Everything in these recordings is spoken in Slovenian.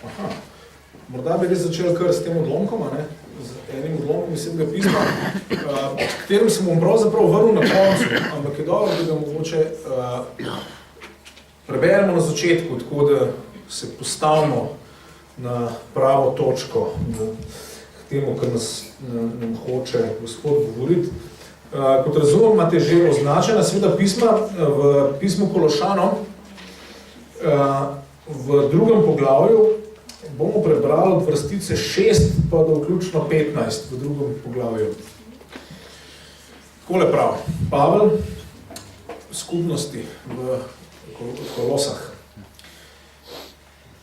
Aha. Morda bi res začeli kar s tem odlomkom, ne? Z enim odlomkom iz Svetega pisma, katerim sem bom pravzaprav vrnil na koncu, ampak je dobro, da ga mogoče preberemo na začetku, tako da se postavimo na pravo točko, k temu, kar nam hoče Gospod govoriti. Kot razumem, imate že označena Sveta pisma v pismu Kološanom, v 2. poglavju bomo prebrali od vrstice 6 pa do vključno 15 v 2. poglavju. Takole prav, Pavel skupnosti v Kolosah.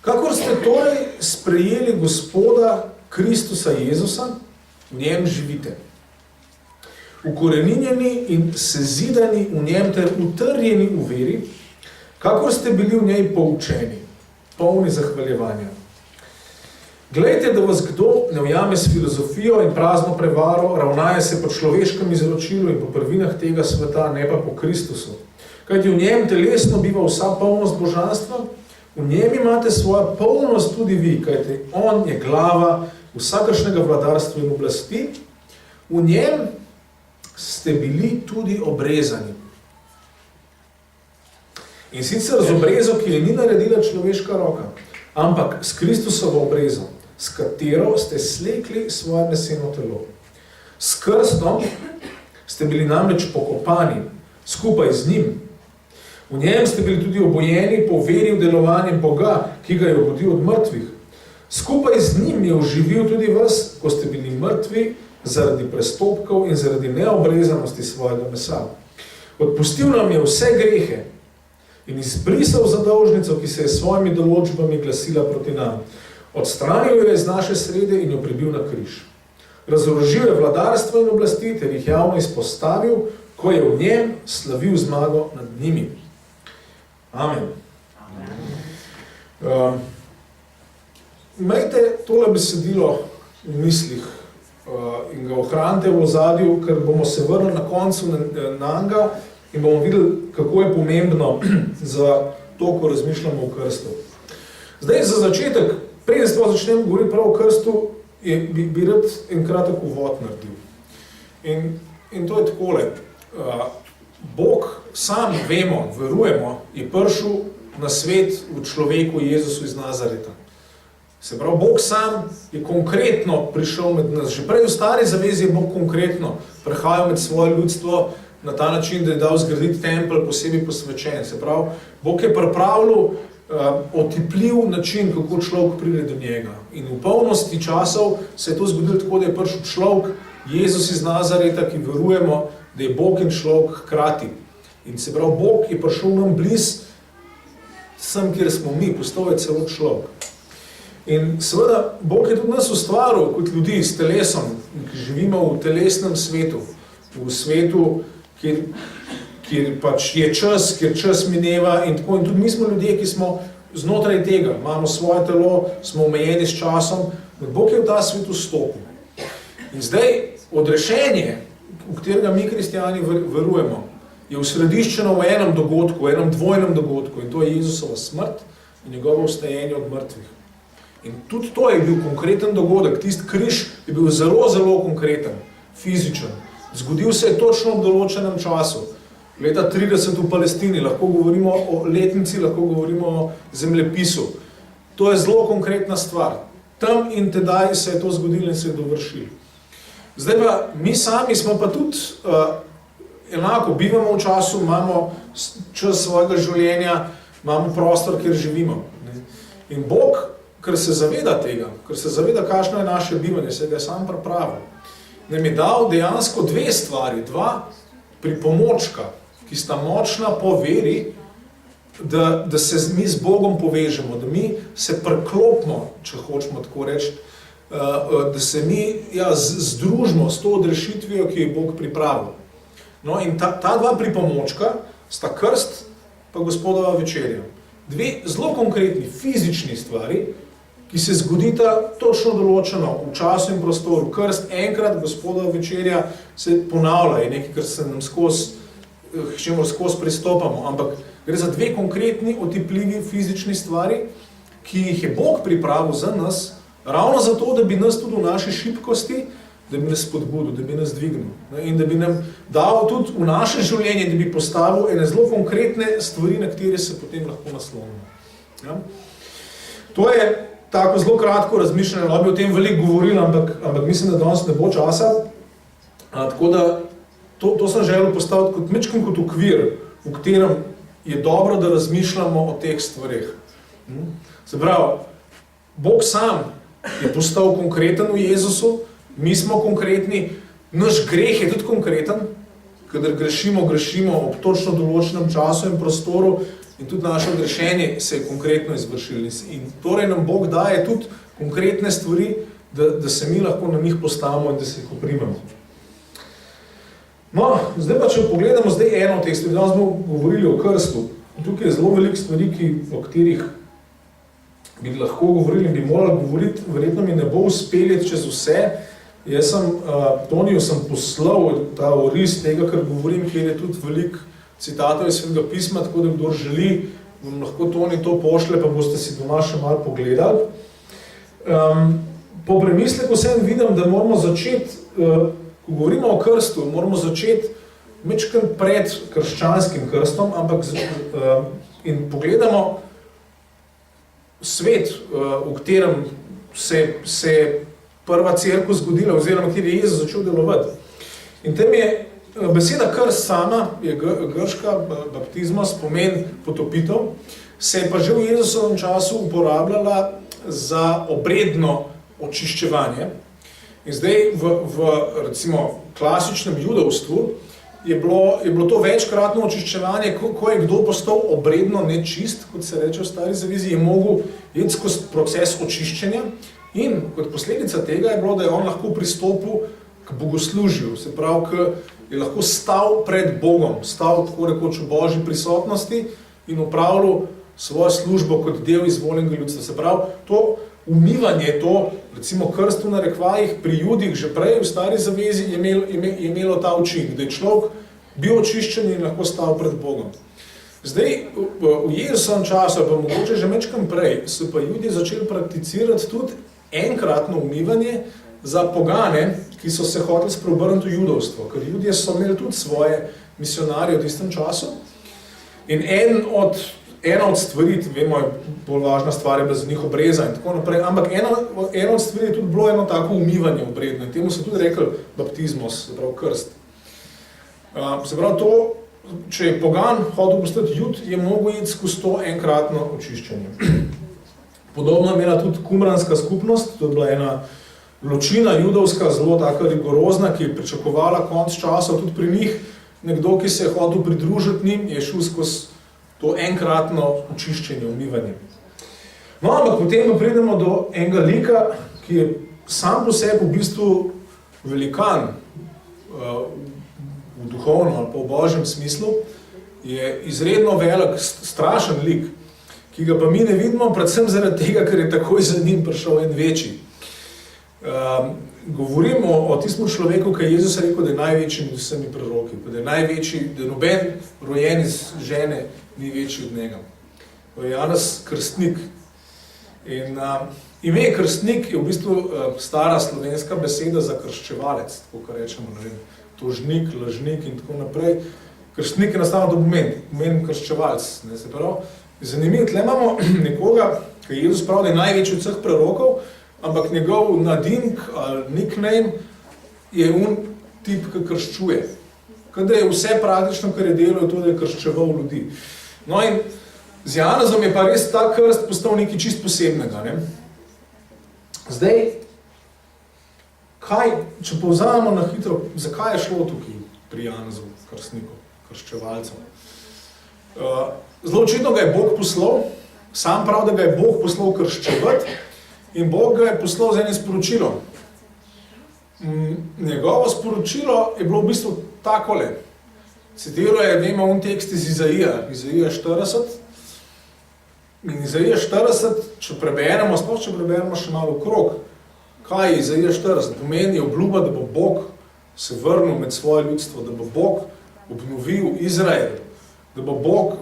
Kakor ste torej sprejeli Gospoda Kristusa Jezusa, v njem živite. Ukoreninjeni in sezidani v njem ter utrjeni v veri, kakor ste bili v njej poučeni, polni zahvaljevanja. Glejte, da vas kdo ne ujame s filozofijo in prazno prevaro, ravnaje se po človeškem izročilu in po prvinah tega sveta, ne pa po Kristusu. Kajti v njem telesno biva vsa polnost božanstva, v njem imate svojo polnost tudi vi, kajti on je glava vsakršnega vladarstva in oblasti, v njem ste bili tudi obrezani. In sicer z obrezo, ki je ni naredila človeška roka, ampak s Kristusovo obrezo, s katero ste slekli svoje leseno telo. S krstom ste bili namreč pokopani, skupaj z njim. V njem ste bili tudi obojeni po veri v delovanje Boga, ki ga je obudil od mrtvih. Skupaj z njim je oživil tudi vas, ko ste bili mrtvi zaradi prestopkov in zaradi neobrezanosti svojega mesa. Odpustil nam je vse grehe in izbrisal zadolžnico, ki se je s svojimi določbami glasila proti nam. Odstranil jo je iz naše srede in jo pribil na križ. Razorožil je vladarstvo in oblasti ter jih javno izpostavil, ko je v njem slavil zmago nad njimi. Amen. Imejte tole besedilo v mislih in ga ohranite v ozadju, ker bomo se vrnili na koncu na njega in bomo videli, kako je pomembno za to, ko razmišljamo o krstu. Zdaj, za začetek, preden začnemo govoriti prav o krstu, bi rad en kratek uvod naredil. In to je takole. Bog sam, vemo, verujemo, je prišel na svet v človeku Jezusu iz Nazareta. Se pravi, Bog sam je konkretno prišel med nas. Že prej v stari zavezi je Bog konkretno prihajal med svoje ljudstvo na ta način, da je dal zgraditi tempelj posebej posvečen. Se pravi, Bog je pripravljal otipljiv način, kako človek pride do njega. In v polnosti časov se je to zgodilo tako, da je prišel človek, Jezus iz Nazareta, ki verujemo, da je Bog in človek hkrati. In se pravi, Bog je prišel nam bliz sem, kjer smo mi, postal je celo človek. In seveda, Bog je tudi nas ustvaril kot ljudi s telesom, ki živimo v telesnem svetu, v svetu, kjer pač je čas, kjer čas mineva in tako. In tudi mi smo ljudje, ki smo znotraj tega, imamo svoje telo, smo omejeni s časom, Bog je v ta svet vstopil. In zdaj, odrešenje, v katerega mi kristijani verujemo, je usrediščeno v enem dogodku, v enem dvojnem dogodku, in to je Jezusova smrt in njegovo vstajenje od mrtvih. In tudi to je bil konkreten dogodek, tisti križ je bil zelo, zelo konkreten, fizičen. Zgodil se je točno v določenem času, leta 30 v Palestini, lahko govorimo o letnici, lahko govorimo o zemljepisu. To je zelo konkretna stvar. Tam in tedaj se je to zgodilo in se je dovršilo. Zdaj pa, mi sami smo pa tudi enako, bivamo v času, imamo čas svojega življenja, imamo prostor, kjer živimo. In Bog, ker se zaveda tega, ker se zaveda, kakšno je naše bivanje, se ga je sam pripravil, nam je dal dejansko dve stvari, dva pripomočka, ki sta močna po veri, da se mi z Bogom povežemo, da mi se preklopimo, če hočemo tako reči, da se mi združimo s to odrešitvijo, ki je Bog pripravil. No in ta dva pripomočka sta krst pa Gospodova večerja. Dve zelo konkretni fizični stvari, ki se zgodita točno določeno v času in prostoru. Krst enkrat, Gospodova večerja se ponavlja, je nekaj, kar se nam skozi pristopamo, ampak gre za dve konkretni, otipljivi fizični stvari ki jih je Bog pripravil za nas, ravno zato, da bi nas tudi v naši šibkosti, da bi nas spodbudil, da bi nas dvignil. In da bi nam dal tudi v naše življenje, da bi postavil ene zelo konkretne stvari, na katere se potem lahko naslonimo. Ja? To je tako zelo kratko razmišljanje, lahko bi o tem veliko govorili, ampak mislim, da danes ne bo časa. Tako da to sem želel postaviti kot mečkim kot okvir, v katerem je dobro, da razmišljamo o teh stvareh. Se pravi, Bog sam je postal konkreten v Jezusu, mi smo konkretni, naš greh je tudi konkreten, kadar grešimo ob točno določenem času in prostoru in tudi naše grešenje se je konkretno izvršilo. In torej nam Bog daje tudi konkretne stvari, da se mi lahko na njih postavimo in da se jih oprimemo. No, zdaj pa, če pogledamo eno od teh stvari, danes smo govorili o krstu. Tukaj je zelo veliko stvari, o katerih bi lahko govorili in bi morali govoriti, verjetno mi ne bo uspeli čez vse. Jaz sem, Toniju sem poslal ta oris tega, kar govorim, kjer je tudi veliko citatov iz Svetega pisma, tako da kdor želi, vam lahko Toni to pošle, pa boste si doma še malo pogledali. Po premisleku sem vidim, da moramo začeti, ko govorimo o krstu, moramo začeti mečkrat pred krščanskim krstom, ampak in pogledamo svet, v katerem se prva cerkev zgodila, oziroma kjer je Jezus začel delovati. In tem je beseda krst sama, je grška, baptizmos, pomeni potopitev, se je pa že v Jezusovem času uporabljala za obredno očiščevanje. In zdaj v recimo klasičnem judovstvu je bilo to večkratno očiščevanje, ko je kdo postal obredno nečist, kot se reče v Stari zavezi, je mogel iti skozi proces očiščenja in kot posledica tega je bilo, da je on lahko pristopil k bogoslužju, se pravi, k je lahko stal pred Bogom, stal tako rekoč v Božji prisotnosti in opravljal svojo službo kot del izvoljenega ljudstva. Se pravi, to umivanje, to recimo krst v narekvajih pri Judih že prej v Stari zavezi je imelo ta učinek, da je človek bil očiščen in lahko stal pred Bogom. Zdaj, v Jezusovem času, pa mogoče že mečkam prej, so pa Judi začeli prakticirati tudi enkratno umivanje za pogane, ki so se hoteli spreobrniti v judovstvo, ker Judje so imeli tudi svoje misionarje v tistem času. In ena od stvari, vemo, bolj važna stvar je bila za njih obreza in tako naprej, ampak ena od stvari je tudi bilo eno tako umivanje obredno in temu so tudi rekli baptizmos, se pravi krst. Se pravi to, če je pogan hotel postati Jud, je mogel iti skozi to enkratno očiščenje. Podobno je imela tudi kumranska skupnost, to je bila ena ločina judovska, zelo taka rigorozna, ki je pričakovala konc časa tudi pri njih. Nekdo, ki se je hotel pridružiti njim, je šel skozi to enkratno očiščenje, umivanje. No, ampak potem pridemo do enega lika, ki je sam po sebi v bistvu velikan v duhovnem ali pa v božjem smislu, je izredno velik, strašen lik, ki ga pa mi ne vidimo, predvsem zaradi tega, ker je takoj za njim prišel en večji. Govorimo o tistem človeku, ki je Jezus rekel, da je največji med vsemi proroki, da je največji, da noben rojen iz žene ni večji od njega. To je Janez Krstnik. In ime krstnik je v bistvu stara slovenska beseda za krščevalec, tako kar rečemo, ne vem, tožnik, lažnik in tako naprej. Krstnik je nastavno to pomeni krščevalec. Ne, se pravi, zanimivo, tle imamo nekoga, ki je Jezus pravi, da je največji od vseh prorokov, ampak njegov nadimk ali nickname je tip, ki krščuje. Kada je vse praktično, kar je delo, je to, da je krščeval ljudi. No in z Janezom je pa res ta krst postal nekaj čist posebnega. Ne? Zdaj, če povzamemo na hitro, zakaj je šlo tukaj pri Janezu krstniku, krščevalcev? Zelo očitno ga je Bog poslal, sam prav, da ga je Bog poslal krščevati in Bog ga je poslal z enim sporočilom. Njegovo sporočilo je bilo v bistvu takole. Citiral je, vemo, tekst iz Izaija 40. In Izaija 40, če preberemo še malo okrog, kaj je Izaija 40? Pomeni obljuba, da bo Bog se vrnil med svoje ljudstvo, da bo Bog obnovil Izrael, da bo Bog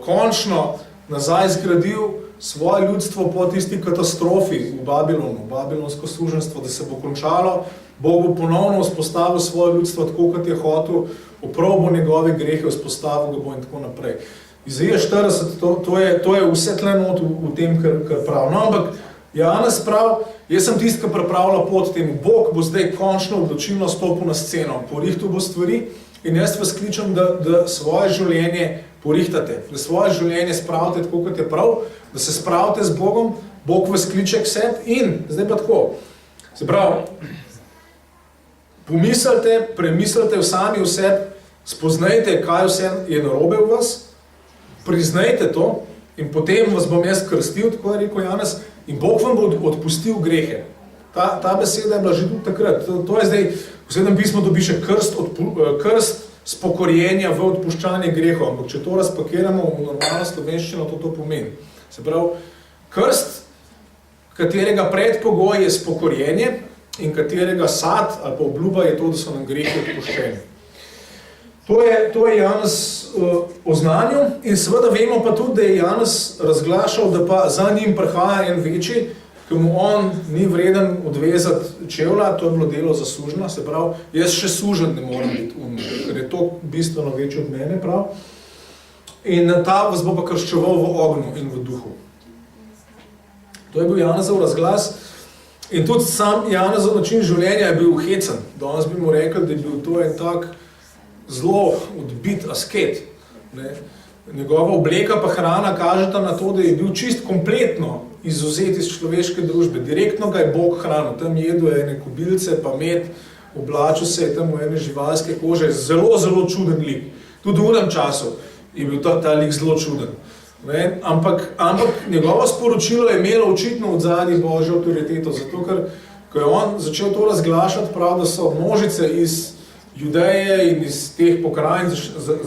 končno nazaj zgradil svoje ljudstvo po tisti katastrofi v Babilonu, babilonsko suženstvo, da se bo končalo, Bog bo ponovno vzpostavil svoje ljudstvo tako, kot je hotel, oprobo njegove grehe, vzpostavil ga bo in tako naprej. Izaija 40, to je vse tle not v tem, kar pravi. No, ampak Janez pravi, jaz sem tisti, ki pripravlja pot temu. Bog bo zdaj končno odločilno stopil na sceno, porihtal bo stvari in jaz vas kličem, da svoje življenje porihtate, da svoje življenje spravite tako, kot je prav, da se spravite z Bogom, Bog vas kliče k sebi in, zdaj pa tako, se pravi, pomislite, premislite sami v sebi, spoznajte, kaj vse je narobe v vas, priznajte to in potem vas bom jaz krstil, tako je rekel Janez, in Bog vam bo odpustil grehe. Ta beseda je bila že tudi takrat. To je zdaj, v Svetem pismu dobi še krst spokorjenja v odpuščanje grehov, ampak če to razpakiramo v normalno slovenščino, to pomeni. Se pravi, krst, katerega predpogoj je spokorjenje in katerega sad ali pa obljuba je to, da so nam grehi odpuščeni. To je Janez oznanil in seveda vemo pa tudi, da je Janez razglašal, da pa za njim prihaja en večji, ki mu on ni vreden odvezati čevlja, to je bilo delo za sužnja, se pravi, jaz še sužen ne moram biti ker je to bistveno večji od mene, prav. In ta vas bo pa krščeval v ognju in v duhu. To je bil Janezov razglas in tudi sam Janezov način življenja je bil hecen. Danes bi mu rekel, da je bil to en tak zelo odbit asket. Ne. Njegova obleka pa hrana kažeta na to, da je bil čist kompletno izvzet iz človeške družbe. Direktno ga je Bog hranil. Tam jedel ene kobilce, pa med, oblačil se je tam v ene živalske kože. Zelo, zelo čuden lik. Tudi v unem času je bil ta lik zelo čuden. Ne. Ampak njegovo sporočilo je imelo očitno od zadnji Božjo avtoriteto. Zato, ker ko je on začel to razglašati, prav, da so množice iz Judeje in iz teh pokrajin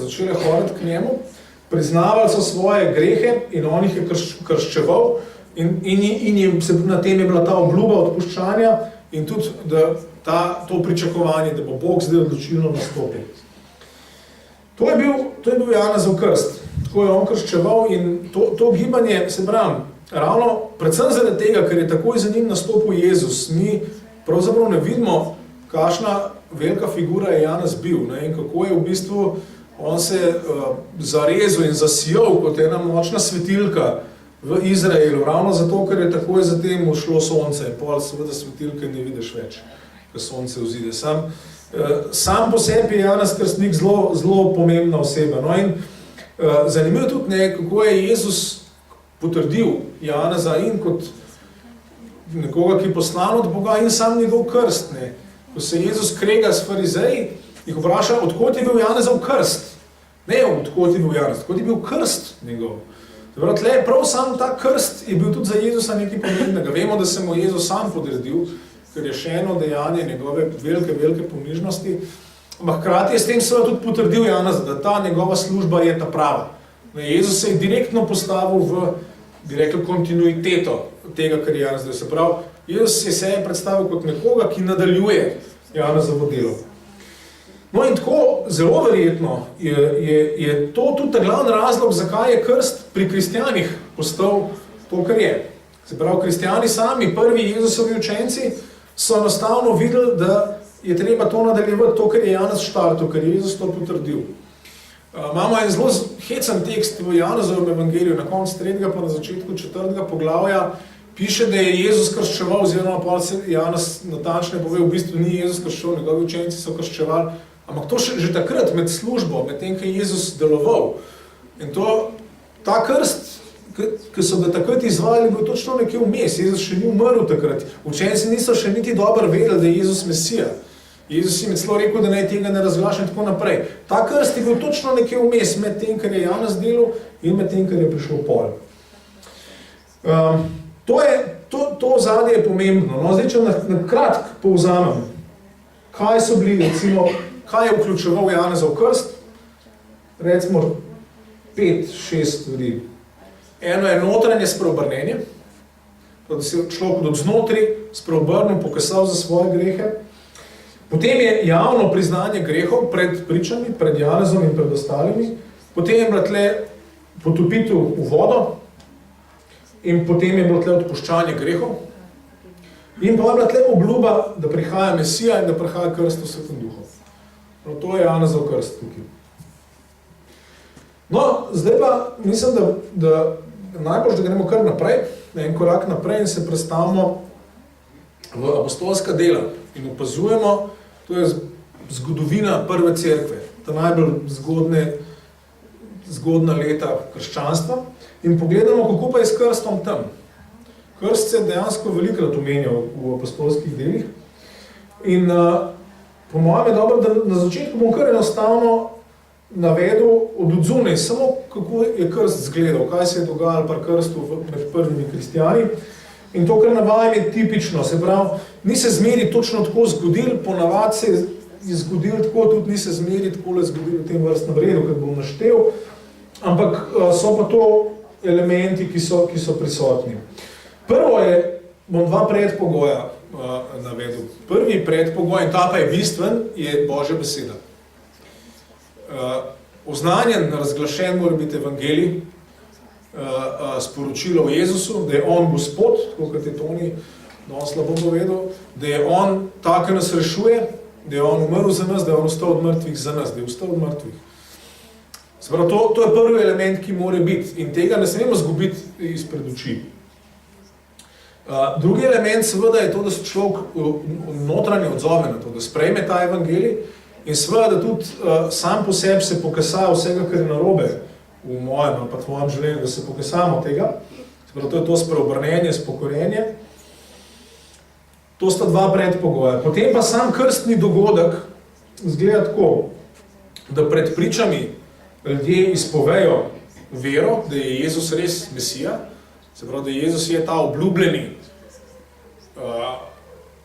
začele hoditi k njemu, priznavali so svoje grehe in on jih je krščeval in na tem je bila ta obljuba odpuščanja in tudi to pričakovanje, da bo Bog zdaj odločilno nastopil. To je bil Janezov krst, tako je on krščeval in to gibanje, se pravim, ravno predvsem zaradi tega, ker je takoj za njim nastopil Jezus, mi pravzaprav ne vidimo, kakšna velika figura je Janez bil, ne, in kako je v bistvu on se zarezal in zasijal kot ena močna svetilka v Izraelu, ravno zato, ker je takoj zatem ušlo sonce in pol seveda svetilke ne vidiš več, ko sonce vzide. Sam po sebi je Janez Krstnik zelo pomembna oseba. No, in zanimivo tudi, ne, kako je Jezus potrdil Janeza in kot nekoga, ki je poslan od Boga in sam njegov krst. Ne. Ko se Jezus krega s farizeji, jih vpraša, odkot je bil Janezov krst. Ne, odkot je bil Janez, odkot je bil krst njegov. Tle, prav sam ta krst je bil tudi za Jezusa nekaj pomembnega. Vemo, da se mu Jezus sam podredil, ker je še eno dejanje njegove velike ponižnosti. Ampak hkrati je s tem seveda tudi potrdil Janeza, da ta njegova služba je ta prava. Jezus se je direktno postavil v, bi rekel, kontinuiteto tega, kar je Janez zdaj. Se pravi, Jezus je se predstavil kot nekoga, ki nadaljuje Janezovo delo. No in tako, zelo verjetno, je to tudi ta glavni razlog, zakaj je krst pri kristjanih postal to, kar je. Se pravi, kristjani sami, prvi Jezusovi učenci, so enostavno videli, da je treba to nadaljevati, to, kar je Janez štartil, ker je Jezus to potrdil. Imamo en zelo hecen tekst v Janezovem evangeliju, na koncu 3. pa na začetku 4. poglavja, piše, da je Jezus krščeval, oziroma pa se Janez natančne pove, v bistvu ni Jezus krščeval, njegovi učenci so krščevali, ampak to že takrat med službo, med tem, ki je Jezus deloval. In ta krst, ki so ga takrat izvajali, bil točno nekje vmes. Jezus še ni umrl takrat. Učenci niso še niti dobro vedeli, da je Jezus Mesija. Jezus jim je celo rekel, da naj tega ne razglaša in tako naprej. Ta krst je bil točno nekje vmes med tem, kar je Janez delal in med tem, kar je prišel pol. To ozadje je pomembno. No, zdaj, če na kratko povzamem, kaj so bili, recimo, kaj je vključeval Janezov krst, recimo 5-6 stvari. Eno je notranje spreobrnenje, da se človek od znotri spreobrnil, pokasal za svoje grehe. Potem je javno priznanje grehov pred pričami, pred Janezom in pred ostalimi. Potem je bila tle potopitev v vodo. in potem je bilo tle odpuščanje grehov. In pa je bila tle obljuba, da prihaja Mesija in da prihaja krst v Svetem Duhu. No, to je Janezov krst tukaj. No, zdaj pa mislim, da najbolj, da gremo kar naprej, en korak naprej in se predstavimo v apostolska dela in opazujemo, to je zgodovina prve cerkve, ta najbolj zgodna leta krščanstva in pogledamo, kako pa je s krstom tam. Krst se dejansko velikrat omenjal v apostolskih delih in po mojem je dobro, da na začetku bom kar enostavno navedel od odzunaj, samo kako je krst zgledal, kaj se je dogajalo pri krstu med prvimi kristjani. In to, kar navajam, je tipično, se pravi, ni se zmeri točno tako zgodil, ponavadi se je zgodil tako, tudi ni se zmeri tako zgodil v tem vrstnem redu, kot bom naštel, ampak so pa to elementi, ki so prisotni. Prvo je, bom dva predpogoja navedel. Prvi predpogoj, in ta pa je bistven, je Božja beseda. Oznanjen, razglašen mora biti evangelij, sporočilo o Jezusu, da je on Gospod, tako kot je Toni danes slabo povedal, da je on ta, ki nas rešuje, da je on umrl za nas, da je on vstal od mrtvih za nas, da je vstal od mrtvih. Sprav, to je prvi element, ki mora biti in tega ne smemo zgubiti izpred oči. Drugi element seveda je to, da se človek notranje odzove na to, da sprejme ta evangelij in seveda, da tudi sam po sebi se pokasa vsega, kar je narobe v mojem ali pa tvojem življenju, da se pokasamo tega. Sprav, to je to spreobrnenje, spokorenje. To sta dva predpogoja. Potem pa sam krstni dogodek izgleda tako, da pred pričami ljudje izpovejo vero, da je Jezus res Mesija, se pravi, da Jezus je ta obljubljeni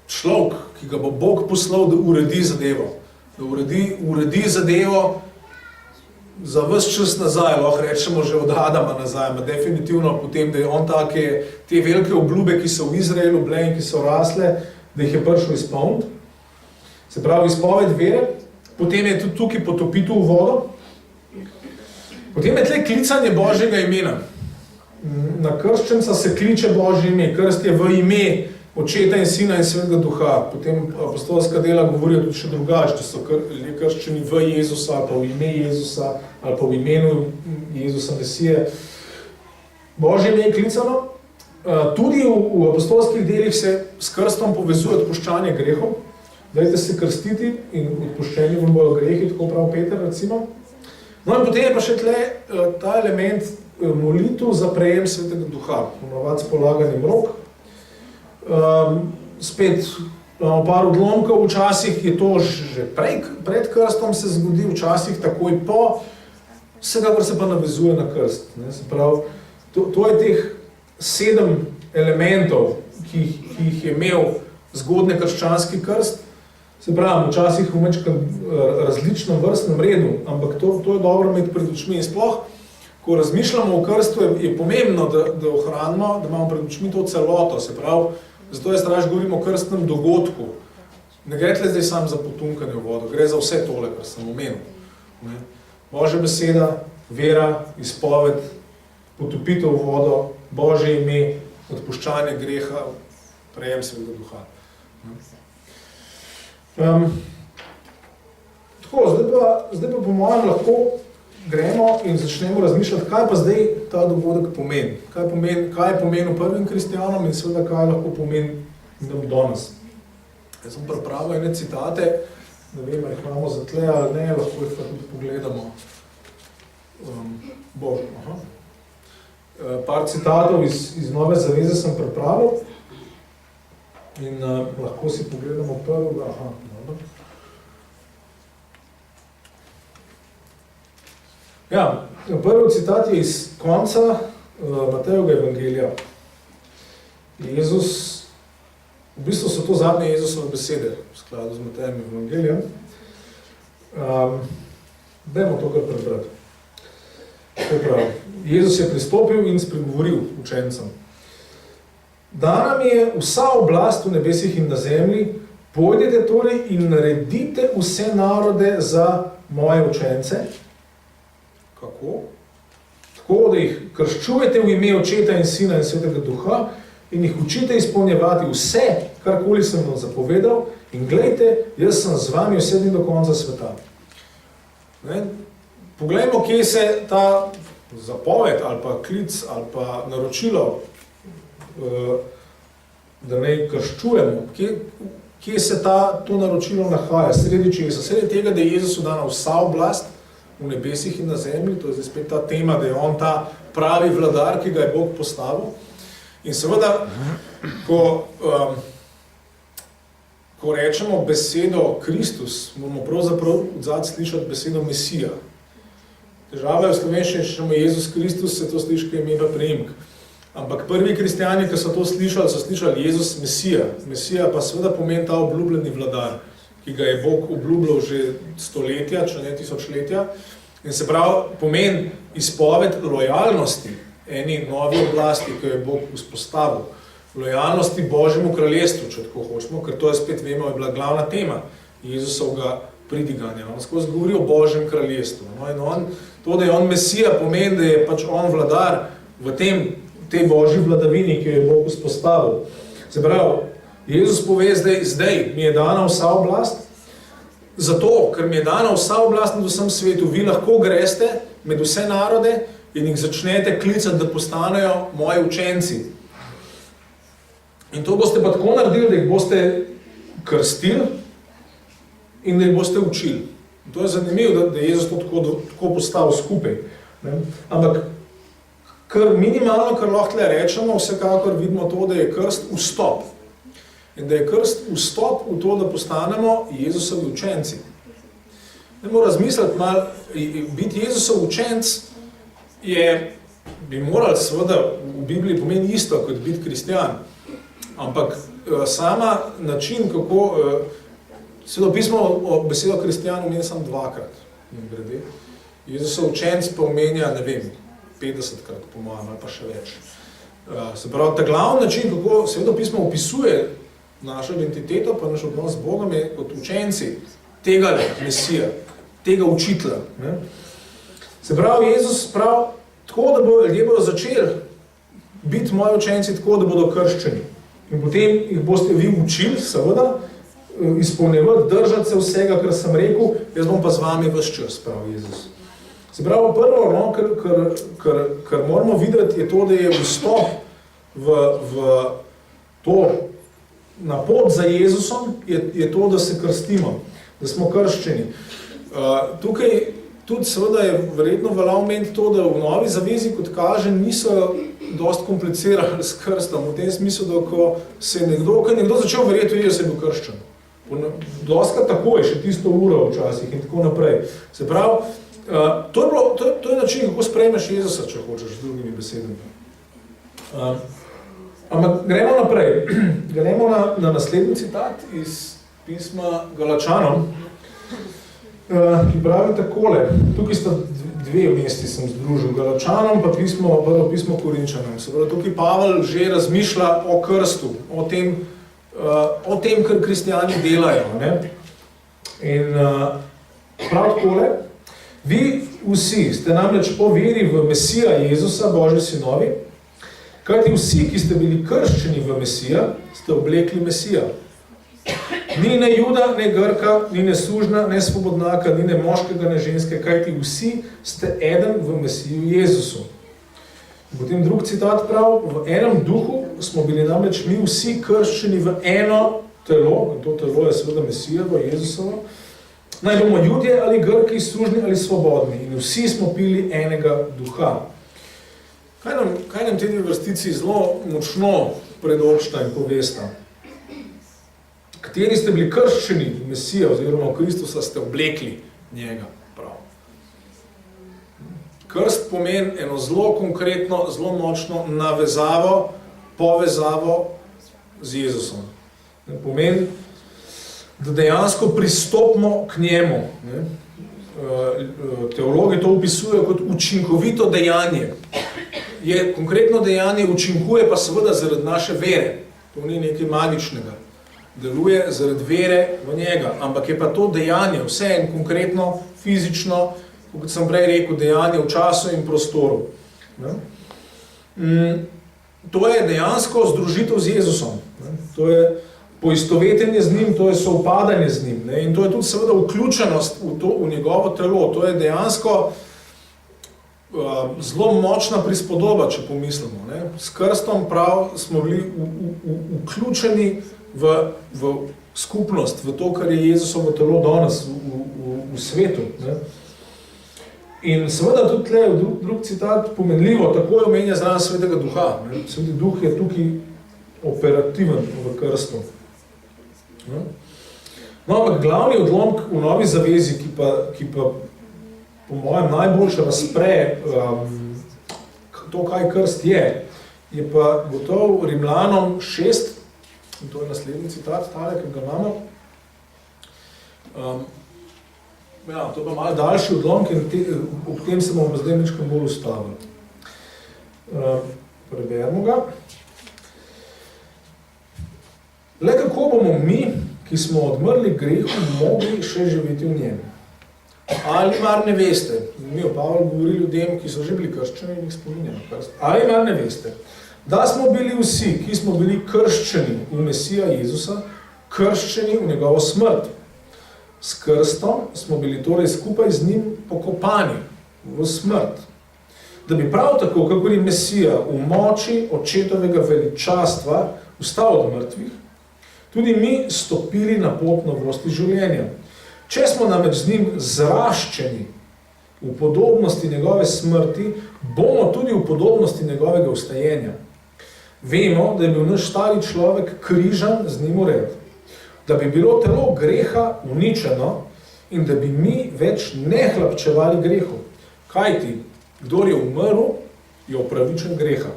človek, ki ga bo Bog poslal, da uredi zadevo. Da uredi zadevo za ves čas nazaj, lahko rečemo že od Adama nazaj, ma definitivno potem, da je on take, te velike obljube, ki so v Izraelu bile in ki so rasle, da jih je prišel izpolniti. Se pravi, izpoved vere, potem je tudi tukaj potopitev v vodo, potem je tle klicanje Božjega imena. Na krščenca se kliče Božje ime, krst je v ime Očeta in Sina in Svetega Duha. Potem apostolska dela govorijo tudi še drugače, da so krščeni v Jezusa, ali pa v ime Jezusa, ali pa v imenu Jezusa Mesije. Božje ime je klicano. Tudi v apostolskih delih se s krstom povezuje odpuščanje grehov. Dajte se krstiti in odpuščeni vam bojo grehi, tako prav Peter, recimo. No in potem je pa še tle ta element molitev za prejem Svetega Duha, ponavadi s polaganjem rok. Spet par odlomkov, včasih je to že pred krstom se zgodi, včasih takoj po, vsekakor se pa navezuje na krst. Se pravi, to je teh 7 elementov, ki jih je imel zgodne krščanski krst. Se pravi, včasih v različnem vrstnem redu, ampak to je dobro imeti pred očmi in sploh, ko razmišljamo o krstu, je pomembno, da ohranimo, da imamo pred očmi to celoto, se pravi, zato jaz raje govorim o krstnem dogodku. Ne gre tle zdaj samo za potunkanje v vodo, gre za vse tole, kar sem omenil. Božja beseda, vera, izpoved, potopitev v vodo, Božje ime, odpuščanje greha, prejem Svetega Duha. Tako, zdaj pa po mojem lahko gremo in začnemo razmišljati, kaj pa zdaj ta dogodek pomeni. Kaj je pomenil prvim kristjanom in seveda kaj lahko pomeni nam danes. Jaz sem pripravil ene citate, ne vem, jih imamo za tle ali ne, lahko jih pa tudi pogledamo. Par citatov iz Nove zaveze sem pripravil in lahko si pogledamo prvega. Ja, prvi citat je iz konca Matejevega evangelija. Jezus, v bistvu so to zadnje Jezusove besede v skladu z Matejevim evangelijem. Dajmo to kar prebrati. Jezus je pristopil in spregovoril učencem. Da nam je vsa oblast v nebesih in na zemlji, pojdite torej in naredite vse narode za moje učence. Kako? tako da jih krščujete v ime Očeta in Sina in Svetega Duha in jih učite izpolnjevati vse, karkoli sem vam zapovedal, in glejte, jaz sem z vami vse dni do konca sveta. Ne? Poglejmo, kje se ta zapoved ali pa klic ali pa naročilo, da ne krščujemo, kje se to naročilo nahaja, sredi česa, sredi tega, da je Jezusu dana vsa oblast v nebesih in na zemlji, to je spet ta tema, da je on ta pravi vladar, ki ga je Bog postavil. In seveda, ko rečemo besedo Kristus, moramo pravzaprav odzad slišati besedo Mesija. Težava je v slovenščini, če rečemo Jezus Kristus, se to sliši kot ime pa priimek. Ampak prvi kristjani, ki so to slišali, so slišali Jezus Mesija. Mesija pa seveda pomeni ta obljubljeni vladar, ki ga je Bog obljubljal že stoletja, če ne tisočletja. In se pravi, pomeni izpoved lojalnosti eni novi oblasti, ki jo je Bog vzpostavil. Lojalnosti Božjemu kraljestvu, če tako hočemo, ker to je spet, vemo, je bila glavna tema Jezusovega pridiganja. On skozi govori o Božjem kraljestvu. No, in to, da je on Mesija, pomeni, da je pač on vladar v tej Božji vladavini, ki jo je Bog vzpostavil. Se pravi, Jezus pove zdaj mi je dana vsa oblast, zato, ker mi je dana vsa oblast nad vsem svetu, vi lahko greste med vse narode in jih začnete klicati, da postanejo moji učenci. In to boste pa tako naredili, da jih boste krstili in da jih boste učili. In to je zanimivo, da je Jezus to tako postavil skupaj. Ne? Ampak kar minimalno, kar lahko tle rečemo, vsekakor vidimo to, da je krst vstop. In da je krst vstop v to, da postanemo Jezusovi učenci. Ne moramo razmisliti malo, biti Jezusov učenc bi morali seveda v Bibliji pomeni isto, kot biti kristjan. Ampak sama način, kako seveda pismo o besedo kristjan omenja samo dvakrat. Jezusov učenc pa omenja, ne vem, 50krat po mojem, ali pa še več. Se pravi, ta glavni način, kako seveda pismo opisuje našo identiteto, pa naš odnos z Bogom, je kot učenci tega Mesija, tega učitelja. Ne? Se pravi, Jezus pravi tako, da ljudje bodo začeli biti moji učenci tako, da bodo krščeni. In potem jih boste vi učili, seveda, izpolnjevati, držati se vsega, kar sem rekel, jaz bom pa z vami ves čas, pravi Jezus. Se pravi, prvo, no, kar moramo videti, je to, da je vstop v to, na pot za Jezusom, je to, da se krstimo, da smo krščeni. Tukaj tudi seveda je verjetno veljal omeniti to, da v Novi zavezi, kot kaže, niso dosti komplicirali s krstom, v tem smislu, da ko je nekdo začel verjeti, da se je bil krščen. Dostikrat takoj, še tisto uro včasih in tako naprej. Se pravi, to je način, kako sprejmeš Jezusa, če hočeš, z drugimi besedami. Ampak gremo naprej. Gremo na naslednji citat iz pisma Galačanom, ki pravi takole. Tukaj sta dve mesti sem združil, Galačanom pa prvo pismo Korinčanom. Se pravi, tukaj Pavel že razmišlja o krstu, o tem, kar kristjani delajo. Ne? In prav takole, vi vsi ste namreč po veri v Mesija Jezusa, Božji sinovi, kajti vsi, ki ste bili krščeni v Mesija, ste oblekli Mesija. Ni ne Juda, ne Grka, ni ne sužna, ne svobodnaka, ni ne moškega, ne ženske, kajti vsi ste eden v Mesiju Jezusu. Potem drug citat prav, v enem duhu smo bili namreč mi vsi krščeni v eno telo, in to telo je seveda Mesija, Jezusovo, naj bomo Judje ali Grki, sužni ali svobodni, in vsi smo pili enega duha. Kaj nam te dve vrstici zelo močno predočita in povesta? Kateri ste bili krščeni v Mesija oziroma v Kristusa, ste oblekli njega prav. Krst pomeni eno zelo konkretno, zelo močno navezavo, povezavo z Jezusom. Pomeni, da dejansko pristopimo k njemu. Teologi to opisujejo kot učinkovito dejanje. Konkretno dejanje učinkuje pa seveda zaradi naše vere. To ni nekaj magičnega. Deluje zaradi vere v njega. Ampak je pa to dejanje, vse en konkretno, fizično, kot sem prej rekel, dejanje v času in prostoru. To je dejansko združitev z Jezusom. To je poistovetenje z njim, to je sovpadanje z njim. In to je tudi seveda vključenost v njegovo telo. To je dejansko zelo močna prispodoba, če pomislimo. S krstom prav smo bili vključeni v skupnost, v to, kar je Jezusovo telo danes v svetu. In seveda tudi tle je drug citat pomenljivo, tako je omenja zraven Svetega Duha. Sveti Duh je tukaj operativen v krstu. No, ampak glavni odlomek v Novi zavezi, ki pa po mojem najboljše razpre to, kaj krst je pa gotov Rimljanom 6, in to je naslednji citat, tale, ki ga imamo. To je pa malo daljši odlomek in ob tem se bomo zdaj nekaj bolj ustavili. Preberimo ga. Le kako bomo mi, ki smo odmrli grehu, mogli še živeti v njem? Ali mar ne veste, mi o Pavlu govori ljudem, ki so že bili krščeni in jih spominja na krst, ali mar ne veste, da smo bili vsi, ki smo bili krščeni v Mesija Jezusa, krščeni v njegovo smrt. S krstom smo bili torej skupaj z njim pokopani v smrt. Da bi prav tako, kakor je Mesija v moči očetovega veličastva vstal od mrtvih, tudi mi stopili na pot novosti življenja. Če smo namreč z njim zraščeni v podobnosti njegove smrti, bomo tudi v podobnosti njegovega vstajenja. Vemo, da je bil naš stari človek križan z njim ured, da bi bilo telo greha uničeno in da bi mi več ne hlapčevali grehu. Kajti, kdor je umrl, je upravičen greha.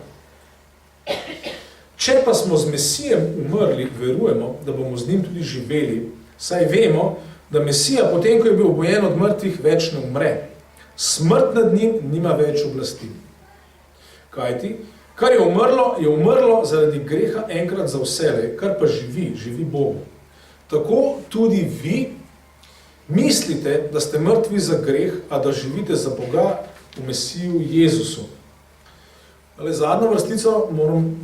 Če pa smo z Mesijem umrli, verujemo, da bomo z njim tudi živeli, saj vemo, da Mesija, potem ko je bil obojen od mrtvih, več ne umre. Smrt nad njim nima več oblasti. Kajti, kar je umrlo zaradi greha enkrat za vselej, kar pa živi Bogu. Tako tudi vi mislite, da ste mrtvi za greh, a da živite za Boga v Mesiju Jezusu. Zadnjo vrstico moram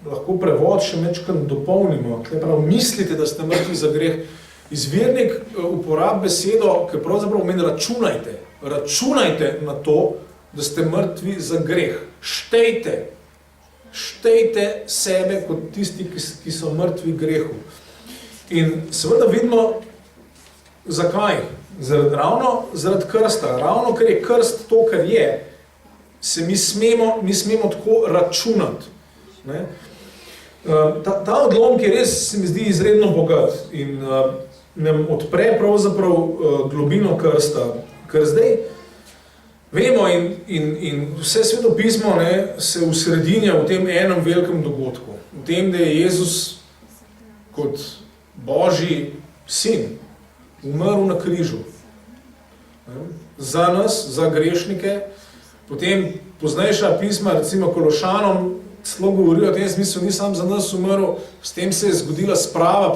lahko prevod še mečkrat dopolnimo. Mislite, da ste mrtvi za greh. Izvirnik uporab besedo, ki pravzaprav pomeni računajte. Računajte na to, da ste mrtvi za greh. Štejte sebe kot tisti, ki so mrtvi grehu. In seveda vidimo, zakaj. Ravno zaradi krsta. Ravno ker je krst to, kar je, se mi smemo tako računati. Ta odlomek je res, se mi zdi, izredno bogat in nam odpre pravzaprav globino krsta. Ker zdaj vemo in vse svetopismo se usredinja v tem enem velikem dogodku. V tem, da je Jezus kot Božji sin umrl na križu. Za nas, za grešnike. Potem poznejša pisma, recimo Kološanom, celo govorijo o tem smislu, ni sam za nas umrl, s tem se je zgodila sprava,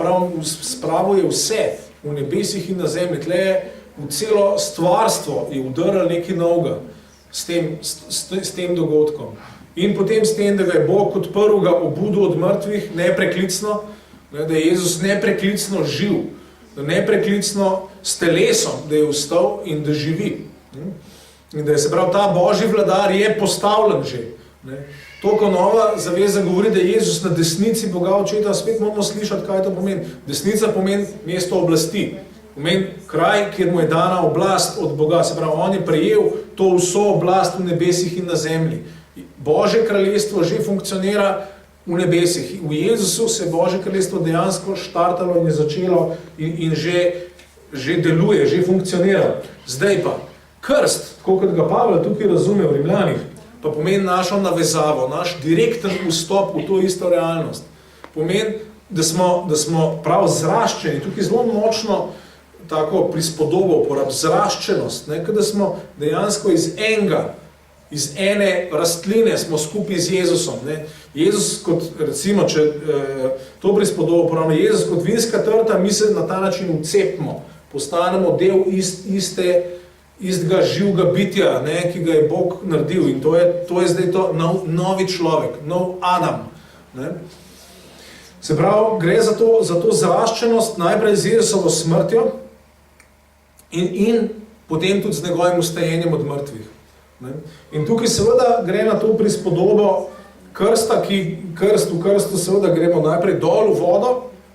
spravo je vse, v nebesih in na zemlji, tle je v celo stvarstvo je udaril nekaj novega s tem dogodkom. In potem s tem, da ga je Bog kot prvega obudil od mrtvih, nepreklicno, da je Jezus nepreklicno živ, da nepreklicno s telesom, da je vstal in da živi. In da je se prav ta Božji vladar je postavljen že. To, ko Nova zaveza govori, da je Jezus na desnici Boga Očeta, spet moramo slišati, kaj to pomeni. Desnica pomeni mesto oblasti. Pomeni kraj, kjer mu je dana oblast od Boga. Se pravi, on je prejel to vso oblast v nebesih in na zemlji. Božje kraljestvo že funkcionira v nebesih. V Jezusu se Božje kraljestvo dejansko štartalo in je začelo in že deluje, že funkcionira. Zdaj pa, krst, tako kot ga Pavel tukaj razume v Rimljanih, pa pomeni našo navezavo, naš direkten vstop v to isto realnost. Pomeni, da smo prav zraščeni, tukaj zelo močno tako prispodobo uporab, zraščenost, da smo dejansko iz ene rastline smo skupaj z Jezusom. Jezus kot, recimo, če to prispodobo uporabimo, Jezus kot vinska trta, mi se na ta način vcepimo, postanemo del istega živega bitja, ne, ki ga je Bog naredil in to je zdaj to novi človek, nov Adam. Ne. Se pravi, gre za to zaraščenost najprej z Jezusovo smrtjo in potem tudi z njegovim ustajenjem od mrtvih. Ne. In tukaj seveda gre na to prispodobo krsta, v krstu seveda gremo najprej dol v vodo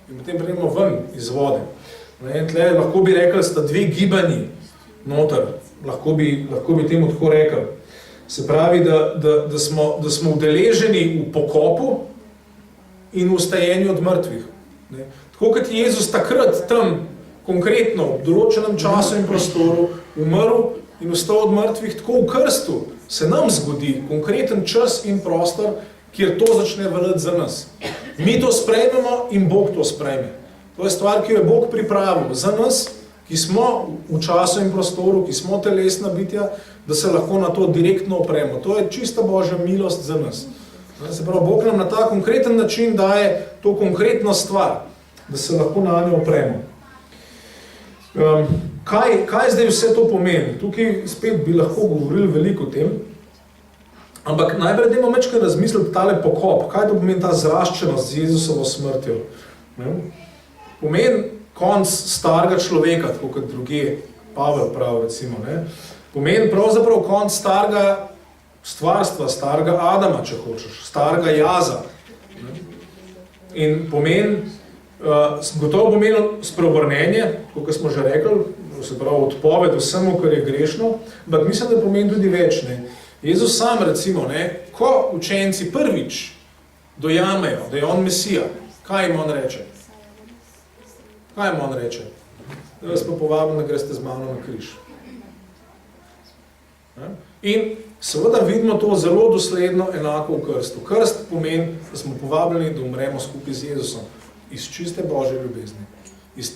in potem gremo ven iz vode. Ne, tle lahko bi rekli, sta dve gibanji noter, lahko bi temu tako rekel. Se pravi, da smo udeleženi v pokopu in v ustajenju od mrtvih. Ne. Tako kot je Jezus takrat tam konkretno v določenem času in prostoru umrl in vstal od mrtvih, tako v krstu se nam zgodi konkreten čas in prostor, kjer to začne veljati za nas. Mi to sprejmemo in Bog to sprejme. To je stvar, ki jo je Bog pripravil za nas, ki smo v času in prostoru, ki smo telesna bitja, da se lahko na to direktno opremo. To je čista Božja milost za nas. Se pravi, Bog nam na ta konkreten način daje to konkretno stvar, da se lahko na njo opremo. Kaj zdaj vse to pomeni? Tukaj spet bi lahko govorili veliko o tem, ampak najprej dajmo mečkaj razmisliti tale pokop. Kaj to pomeni ta zraščenost z Jezusovo smrtjo? Pomeni konc starega človeka, tako kot druge Pavel prav, recimo. Ne? Pomeni pravzaprav konc starega stvarstva, starega Adama, če hočeš, starega jaza. Ne? In pomeni, gotovo pomeni spreobrnenje, kot smo že rekli, se pravi odpoved vsemu, kar je grešno, ampak mislim, da pomeni tudi več. Ne? Jezus sam, recimo, ne, ko učenci prvič dojamejo, da je on Mesija, kaj jim on reče? Kaj jim on reče? Da vas pa povabim, da greste z mano na križ. In seveda vidimo to zelo dosledno enako v krstu. Krst pomeni, da smo povabljeni, da umremo skupaj z Jezusom. Iz čiste Božje ljubezni.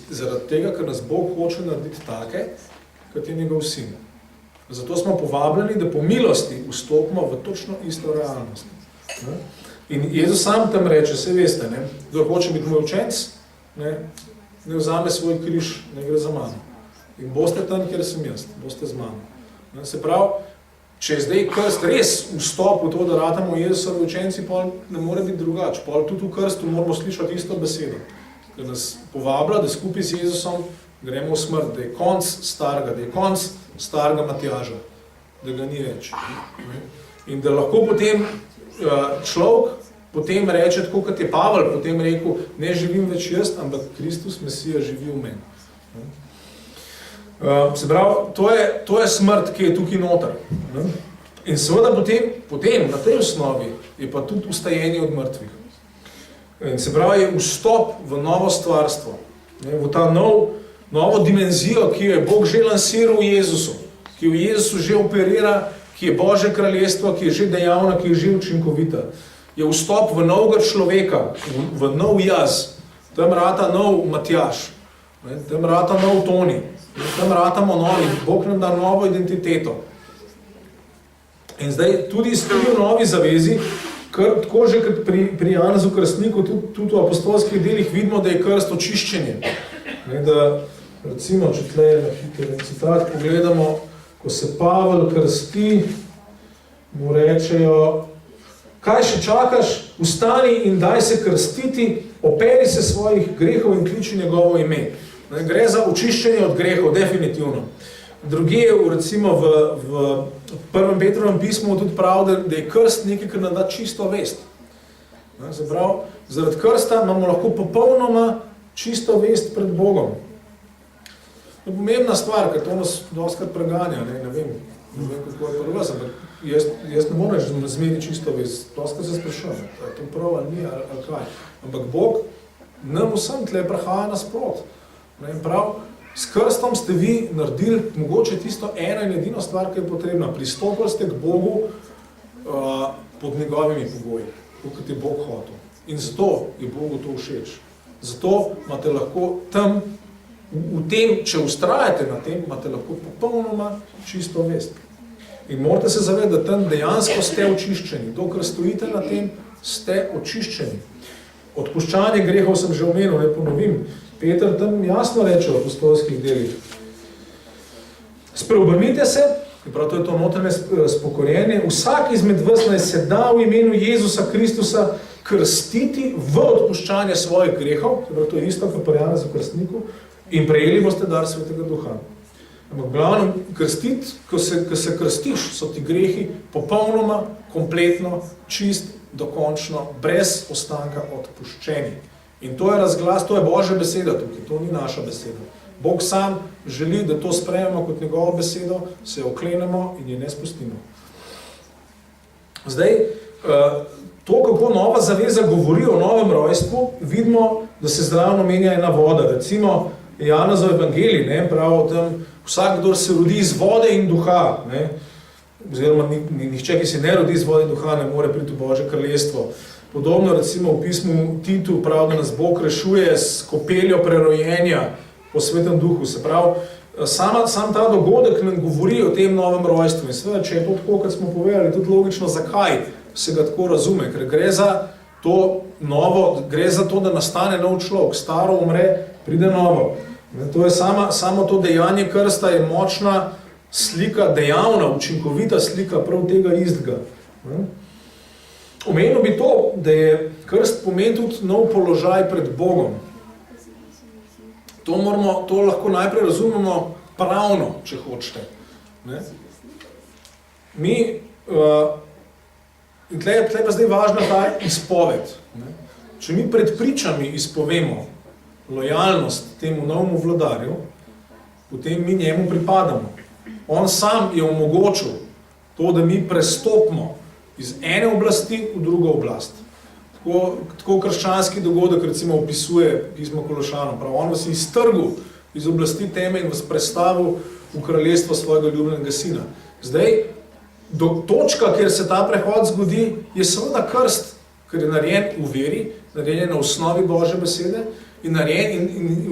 Zaradi tega, ker nas Bog hoče narediti take, kot je njegov sin. Zato smo povabljeni, da po milosti vstopimo v točno isto realnost. In Jezus sam tam reče, saj veste, ne, kdo hoče biti moj učenec, ne vzame svoj križ, ne gre za mano. In boste tam, kjer sem jaz, boste z mano. Se pravi, če je zdaj krst res vstop v to, da ratamo Jezusovi učenci, pol ne more biti drugače. Pol tudi v krstu moramo slišati isto besedo, ker nas povablja, da skupaj z Jezusom gremo v smrt, da je konc starega, da je konc starega Matjaža, da ga ni več. In da lahko potem človek potem reče, tako kot je Pavel potem rekel, ne živim več jaz, ampak Kristus, Mesija, živi v meni. Se pravi, to je smrt, ki je tukaj noter. In seveda potem na tej osnovi je pa tudi ustajenje od mrtvih. In se pravi, je vstop v novo stvarstvo, v ta novo dimenzijo, ki jo je Bog že lansiral v Jezusu, ki v Jezusu že operira, ki je Božje kraljestvo, ki je že dejavna, ki je že učinkovita. Je vstop v novega človeka, v nov jaz, tam rata nov Matjaž, tam rata nov Toni, tam ratamo novi, Bog nam da novo identiteto. In zdaj tudi v novi zavezi, tako že kot pri Janezu Krstniku, tudi v apostolskih delih vidimo, da je krst očiščenje. Da, recimo, če tle na hiter citat pogledamo, ko se Pavel krsti, mu rečejo, kaj še čakaš, vstani in daj se krstiti, operi se svojih grehov in kliči njegovo ime. Gre za očiščenje od grehov, definitivno. Drugi je, recimo, v 1. Petrovem pismu tudi prav, da je krst nekaj, kar nam da čisto vest. Zaradi krsta imamo lahko popolnoma čisto vest pred Bogom. To je pomembna stvar, ker to nas dostakrat preganja, ne vem, kako je prvo vas, ampak jaz ne morem reči, da zmeri čisto vest. Dostakrat se sprašujem, je to prav ali ni, ali kaj. Ampak Bog nam vsem tle prihaja nasprot. Prav, s krstom ste vi naredili mogoče tisto eno in edino stvar, ki je potrebna. Pristopili ste k Bogu pod njegovimi pogoji, kot je Bog hotel. In zato je Bogu to všeč. Zato imate lahko tam, v tem, če ustrajate na tem, imate lahko popolnoma čisto vest. In morate se zavedati, da tam dejansko ste očiščeni. Dokler stojite na tem, ste očiščeni. Odpuščanje grehov sem že omenil, ne ponovim. Peter tam jasno reče v apostolskih delih. Spreobrnite se, prav to je to notranje spokorjenje, vsak izmed vas naj se da v imenu Jezusa Kristusa krstiti v odpuščanje svojih grehov, to je isto, kot pa Janez v krstniku, in prejeli boste dar Svetega Duha. Ampak glavno, krstiti, ko se krstiš, so ti grehi popolnoma, kompletno, čist, dokončno, brez ostanka odpuščeni. In to je razglas, to je Božja beseda tukaj, to ni naša beseda. Bog sam želi, da to sprejmemo kot njegovo besedo, se oklenemo in je ne spustimo. Zdaj, to, kako Nova zaveza govori o novem rojstvu, vidimo, da se zraven omenja ena voda. Recimo, Janezov evangelij, pravi o tem, vsak, kdo se rodi iz vode in duha, oziroma nihče, ki se ne rodi iz vode in duha, ne more priti v Božje kraljestvo. Podobno recimo v pismu Titu pravi, da nas Bog rešuje s kopeljo prerojenja po Svetem Duhu. Se pravi, sam ta dogodek nam govori o tem novem rojstvu. In seveda, če je to tako, kot smo povedali, tudi logično, zakaj se ga tako razume. Ker gre za to novo, gre za to, da nastane nov človek. Staro umre, pride novo. To je samo to dejanje krsta je močna slika, dejavna, učinkovita slika prav tega istega. Omenil bi to, da je krst pomeni tudi nov položaj pred Bogom. To lahko najprej razumemo pravno, če hočete. In tle je pa zdaj važna ta izpoved. Če mi pred pričami izpovemo lojalnost temu novemu vladarju, potem mi njemu pripadamo. On sam je omogočil to, da mi prestopimo iz ene oblasti v drugo oblast. Tako krščanski dogodek recimo opisuje pismo Kološanom. Prav, on vas je iztrgal iz oblasti teme in vas prestavil v kraljestvo svojega ljubljenega sina. Zdaj, do točka, kjer se ta prehod zgodi, je seveda krst, ker je narejen v veri, narejen na osnovi Božje besede in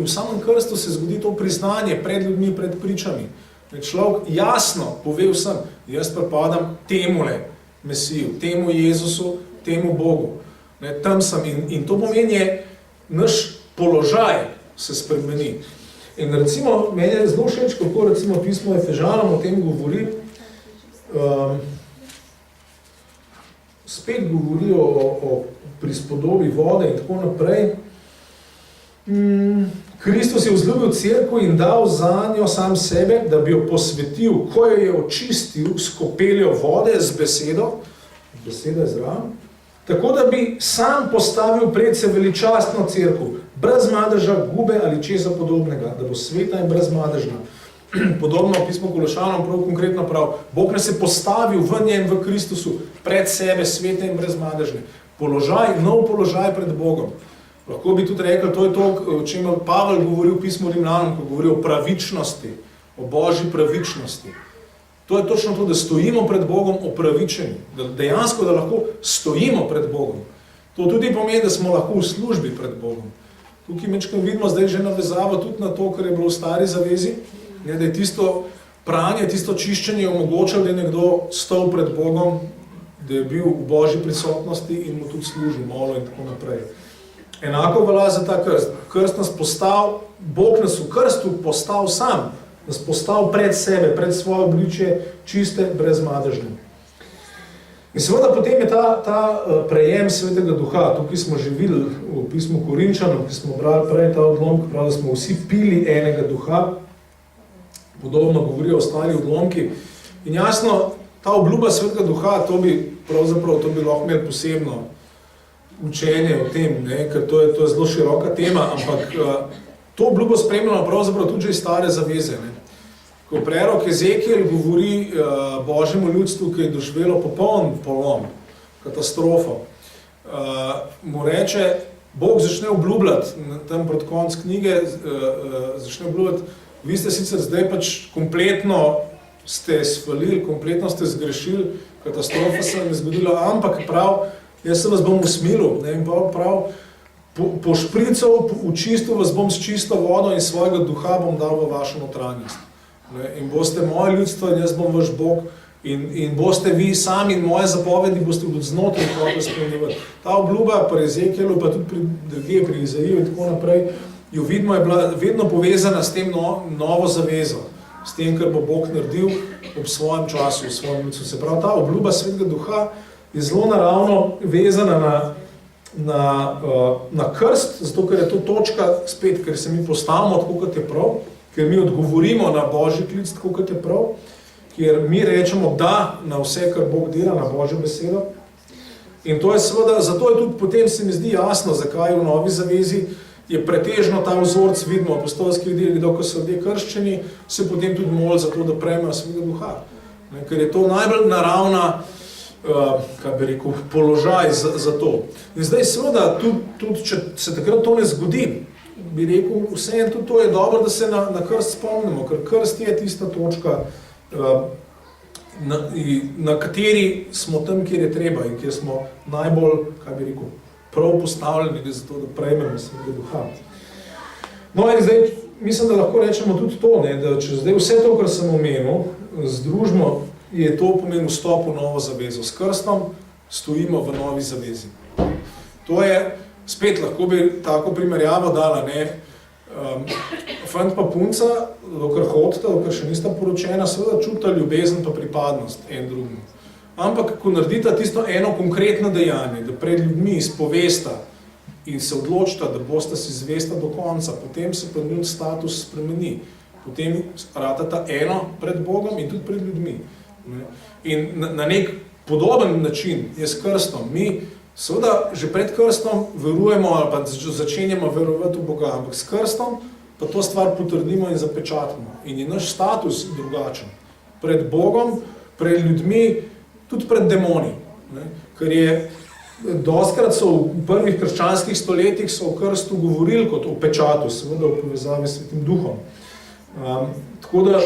v samem krstu se zgodi to priznanje pred ljudmi, pred pričami. Človek jasno pove vsem, jaz pripadam temule Mesiju, temu Jezusu, temu Bogu. Tam sem in to pomeni, naš položaj se spremeni. In recimo, meni je zelo všeč, kako recimo pismo Efežanom o tem govori, spet govori o prispodobi vode in tako naprej. Kristus je vzljubil cerkev in dal zanjo sam sebe, da bi jo posvetil, ko jo je očistil s kopeljo vode, z besedo, beseda je zraven, tako da bi sam postavil predse veličastno cerkev, brez madeža, gube ali česa podobnega, da bo sveta in brez madežna. Podobno v pismu Kološanom prav konkretno prav, Bog nas je postavil v njem, v Kristusu, pred sebe, svete in brez madežne. Položaj, nov položaj pred Bogom. Lahko bi tudi rekel, to je to, o čem Pavel govori v pismu Rimljanom, ko govori o pravičnosti, o Božji pravičnosti. To je točno to, da stojimo pred Bogom opravičeni, da dejansko, da lahko stojimo pred Bogom. To tudi pomeni, da smo lahko v službi pred Bogom. Tukaj mečkaj vidimo zdaj že navezavo tudi na to, kar je bilo v stari zavezi, da je tisto pranje, tisto čiščenje omogočalo, da je nekdo stal pred Bogom, da je bil v Božji prisotnosti in mu tudi služil, molil in tako naprej. Enako velja za ta krst. Krst nas postal, Bog nas v krstu postal sam, nas postal pred sebe, pred svoje obličje, čiste, brez madežne. In seveda potem je ta prejem Svetega Duha. Tukaj smo že videli v pismu Korinčanom, ki smo brali prej ta odlomek, prav, da smo vsi pili enega duha, podobno govorijo ostali odlomki. In jasno, ta obljuba Svetega Duha, to bi lahko imeli posebno učenje o tem, ker to je zelo široka tema, ampak to obljubo spremljamo pravzaprav tudi že iz stare zaveze. Ko prerok Ezekiel govori Božjemu ljudstvu, ki je doživelo popoln polom, katastrofo, mu reče, Bog začne obljubljati, tam proti konc knjige, začne obljubljati, vi ste sicer zdaj pač kompletno ste svalili, kompletno ste zgrešili, katastrofa se vam je zgodila, ampak prav, jaz se vas bom usmilil, in prav, pošprical, učistil vas bom s čisto vodo in svojega duha bom dal v vašo notranjost. In boste moje ljudstvo in jaz bom vaš Bog in boste vi sami in moje zapovedi boste od znotraj hotel spremljivati. Ta obljuba pri Ezekielu, pa tudi pri Izaiju in tako naprej, jo vidimo, je bila vedno povezana s tem novo zavezo. s tem, kar bo Bog naredil ob svojem času, v svojem ljudstvu. Se pravi, ta obljuba Svetega Duha je zelo naravno vezana na krst, zato ker je to točka, spet, ker se mi postavimo tako, kot je prav, ker mi odgovorimo na Božji klic tako, kot je prav, ker mi rečemo da na vse, kar Bog dela, na Božjo besedo. In to je seveda, zato je tudi potem se mi zdi jasno, zakaj v Novi zavezi je pretežno ta vzorc, vidimo, apostolski del, ko so ljudje krščeni, se potem tudi moli za to, da prejmejo Svetega Duha. Ker je to najbolj naravna, kaj bi rekel, položaj za to. In zdaj seveda, tudi če se takrat to ne zgodi, bi rekel, vseeno tudi to je dobro, da se na krst spomnimo, ker krst je tista točka, na kateri smo tam, kjer je treba in kjer smo najbolj, kaj bi rekel, prav postavljeni za to, da prejmemo Svetega Duha. No in zdaj, mislim, da lahko rečemo tudi to, ne, da če zdaj vse to, kar sem omenil, združimo, je to pomeni vstop v novo zavezo. S krstom stojimo v novi zavezi. To je, spet lahko bi tako primerjavo dala, ne, fant pa punca, dokler hodita, dokler še nista poročena, seveda čuta ljubezen pa pripadnost en drugemu. Ampak, ko naredita tisto eno konkretno dejanje, da pred ljudmi izpovesta in se odločita, da bosta si zvesta do konca, potem se pa njun status spremeni. Potem ratata eno pred Bogom in tudi pred ljudmi. In na nek podoben način je s krstom. Mi seveda že pred krstom verujemo ali pa začenjamo verovati v Boga, ampak s krstom pa to stvar potrdimo in zapečatimo. In je naš status drugačen. Pred Bogom, pred ljudmi, tudi pred demoni. Ker je, dostkrat so v prvih krščanskih stoletjih so o krstu govorili kot o pečatu, seveda v povezavi s Svetim Duhom. Tako da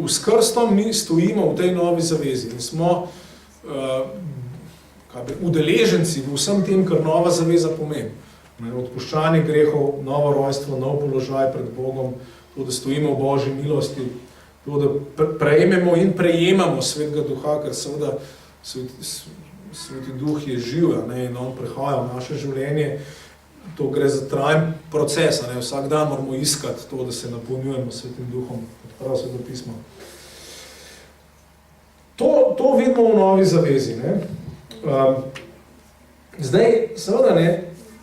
s krstom mi stojimo v tej novi zavezi in smo udeleženci v vsem tem, kar nova zaveza pomeni. Odpuščanje grehov, novo rojstvo, nov položaj pred Bogom, to, da stojimo v Božji milosti, to, da prejmemo in prejemamo Svetega Duha, ker seveda Sveti Duh je živ, ne, in on prihaja v naše življenje. To gre za trajen proces, ne, vsak dan moramo iskati to, da se napolnjujemo Svetim Duhom, kot prav Sveto pismo. To vidimo v novi zavezi. Ne. Zdaj, seveda ne,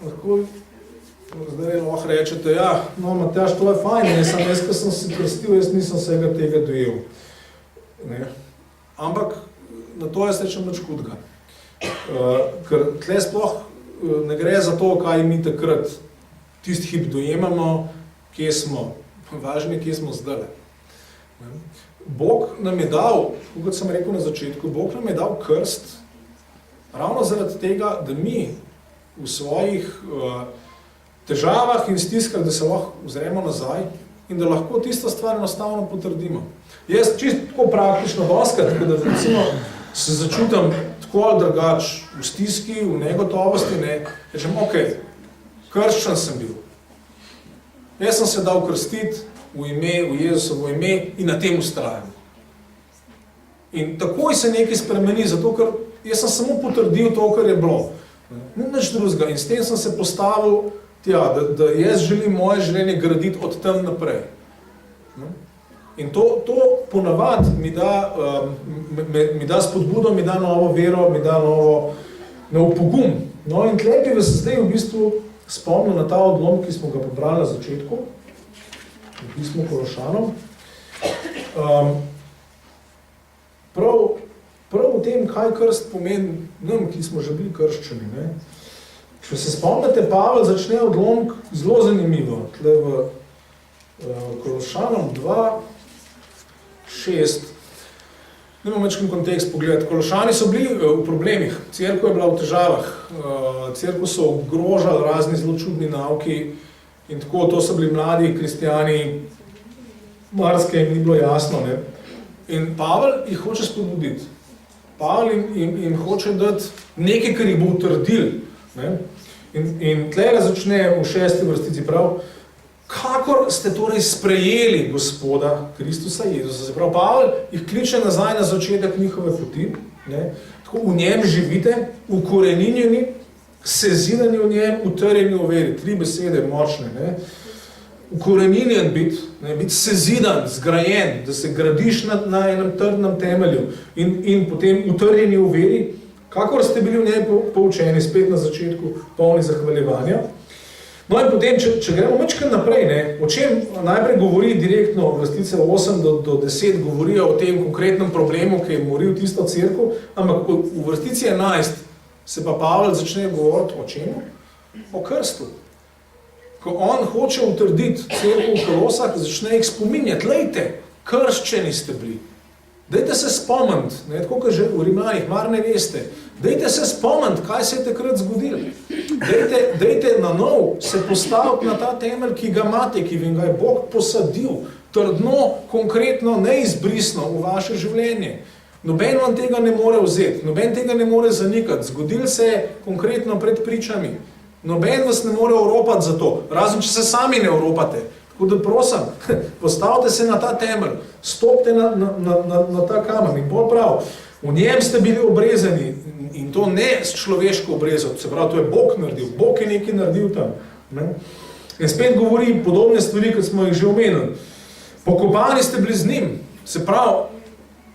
lahko rečete, ja, no, Matjaž, to je fajn, jaz, ko sem se krstil, jaz nisem vsega tega dojel. Ne. Ampak na to jaz rečem nič hudega. Ker tle sploh ne gre za to, kaj mi takrat tisti hip dojemamo, kje smo, važno je, kje smo zdaj. Bog nam je dal, kot sem rekel na začetku, Bog nam je dal krst ravno zaradi tega, da mi v svojih težavah in stiskah, da se lahko vzremo nazaj in da lahko tisto stvar enostavno potrdimo. Jaz čisto tako praktično doskrat, da recimo se začutam tako ali drugač v stiski, v negotovosti, ne, rečem, ok, krščen sem bil. Jaz sem se dal krstiti v Jezusovo ime in na tem vztrajam. In takoj se nekaj spremeni, zato ker jaz sem samo potrdil to, kar je bilo. Nič drugega. In s tem sem se postavil tja, da jaz želim moje življenje graditi od tam naprej. In to ponavadi mi da spodbudo, mi da novo vero, mi da nov pogum. No in tle bi vas zdaj v bistvu spomnil na ta odlom, ki smo ga pobrali na začetku, v pismu Kološanom. Prav v tem, kaj krst pomeni nam, ki smo že bili krščeni. Ne? Če se spomnite, Pavel začne odlomk zelo zanimivo. Tle v Kološanom 2:6. Nemo večkrat kontekst pogledati. Kološani so bili v problemih, cerkev je bila v težavah, cerkev so ogrožali razni zelo čudni nauki in tako, to so bili mladi kristijani, marsikaj jim ni bilo jasno. Ne? In Pavel jih hoče spodbuditi. Pavel jim hoče dati nekaj, kar jih bo utrdil. Ne? In tlele začne v 6. vrstici prav, kakor ste torej sprejeli Gospoda Kristusa Jezusa. Se pravi, Pavel jih kliče nazaj na začetek njihove poti. Ne? Tako v njem živite, ukoreninjeni, sezidani v njem, utrjeni v veri. 3 besede močne. Ne? ukoreninjen biti, biti sezidan, zgrajen, da se gradiš na enem trdnem temelju in potem utrjeni v veri, kakor ste bili v njej poučeni, spet na začetku polni zahvaljevanja. No in potem, če gremo mečkaj naprej, o čem najprej govori direktno vrstice 8 do 10, govorijo o tem konkretnem problemu, ki je moril tisto cerkev, ampak v vrstici 11 se pa Pavel začne govoriti o čemu? O krstu. Ko on hoče utrditi cerkev v Kolosah, začne jih spominjati, lejte, krščeni ste bili. Dajte se spomniti, tako kot že v Rimljanih, mar ne veste, dajte se spomniti, kaj se je takrat zgodilo. Dajte na nov se postaviti na ta temelj, ki ga imate, ki vam ga je Bog posadil, trdno, konkretno, neizbrisno v vaše življenje. Noben vam tega ne more vzeti, noben tega ne more zanikati, zgodil se je konkretno pred pričami. Noben vas ne more oropati za to, razen če se sami ne oropate. Tako da prosim, postavite se na ta temelj, stopite na ta kamen in bolj prav. V njem ste bili obrezani in to ne s človeško obrezo, se pravi, to je Bog naredil, Bog je nekaj naredil tam. Ne? In spet govori podobne stvari, kot smo jih že omenili. Pokopani ste bili z njim, se pravi,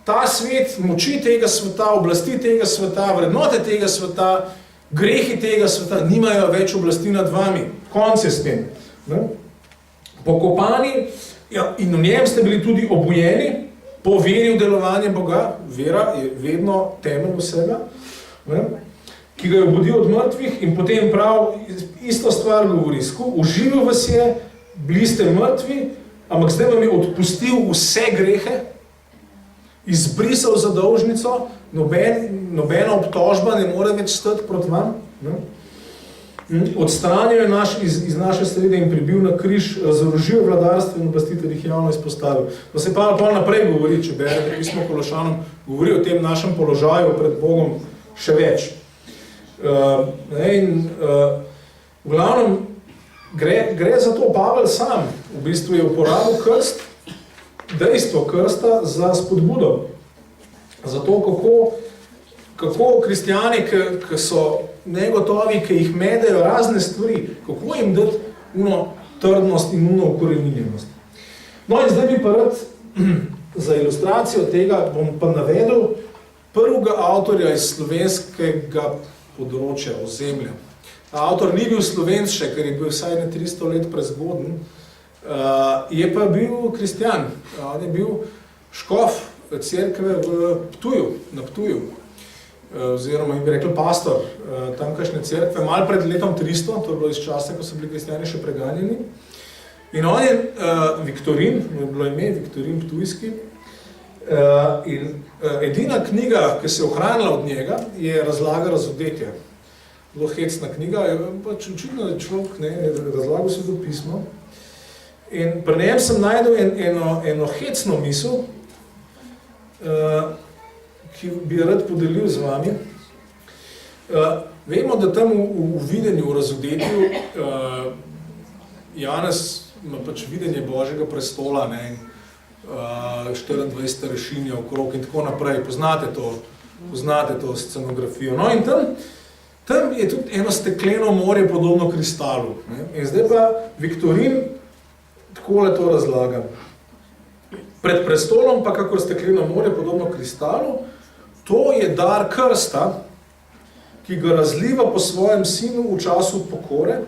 ta svet, moči tega sveta, oblasti tega sveta, vrednote tega sveta, grehi tega sveta nimajo več oblasti nad vami. Konc je s tem. Ne? Pokopani, ja, in v njem ste bili tudi obujeni, po veri v delovanje Boga, vera je vedno temelj vsega, ne? Ki ga je obudil od mrtvih in potem prav isto stvar govori. Uživil vas je, bili ste mrtvi, ampak zdaj vam je odpustil vse grehe, izbrisal zadolžnico, nobena obtožba ne more več stati proti vam. Ne? Odstranil je iz naše srede in pribil na križ, razorožil vladarstvo in oblasti ter jih javno izpostavil. No se pa naprej govori, če berete pismo Kološanom, govori o tem našem položaju pred Bogom še več. V glavnem, gre za to, Pavel sam v bistvu je uporabil krst, dejstvo krsta za spodbudo. Za to, kako kristijani, ki so negotovi, ki jih medejo razne stvari, kako jim dati trdnost in ukoreninjenost. No in zdaj bi pa rad za ilustracijo tega bom pa navedel prvega avtorja iz slovenskega področja, ozemlja. Avtor ni bil Slovenc še, ker je bil vsaj ne 300 let prezgoden, je pa bil kristijan, on je bil škof cerkve v Ptuju, na Ptuju, oziroma bi rekli pastor tamkajšnje cerkve, malo pred letom 300, to je bilo iz časa, ko so bili kristijani še preganjeni. In on je Viktorin, mu je bilo ime, Viktorin Ptujski, in edina knjiga, ki se je ohranila od njega, je Razlaga razodetja. Bilo hecna knjiga, pač očitno je človek, razlagal se to pismo. In pri njem sem najdel eno hecno misel, ki bi rad podelil z vami. Vemo, da tam v videnju, v razodetju, Janez ima pač videnje Božjega prestola, 24 starešinja okrog in tako naprej. Poznate to scenografijo. No in tam je tudi eno stekleno morje podobno kristalu. In zdaj pa Viktorin takole to razlaga. Pred prestolom pa kakor stekleno morje podobno kristalu, to je dar krsta, ki ga razliva po svojem sinu v času pokore,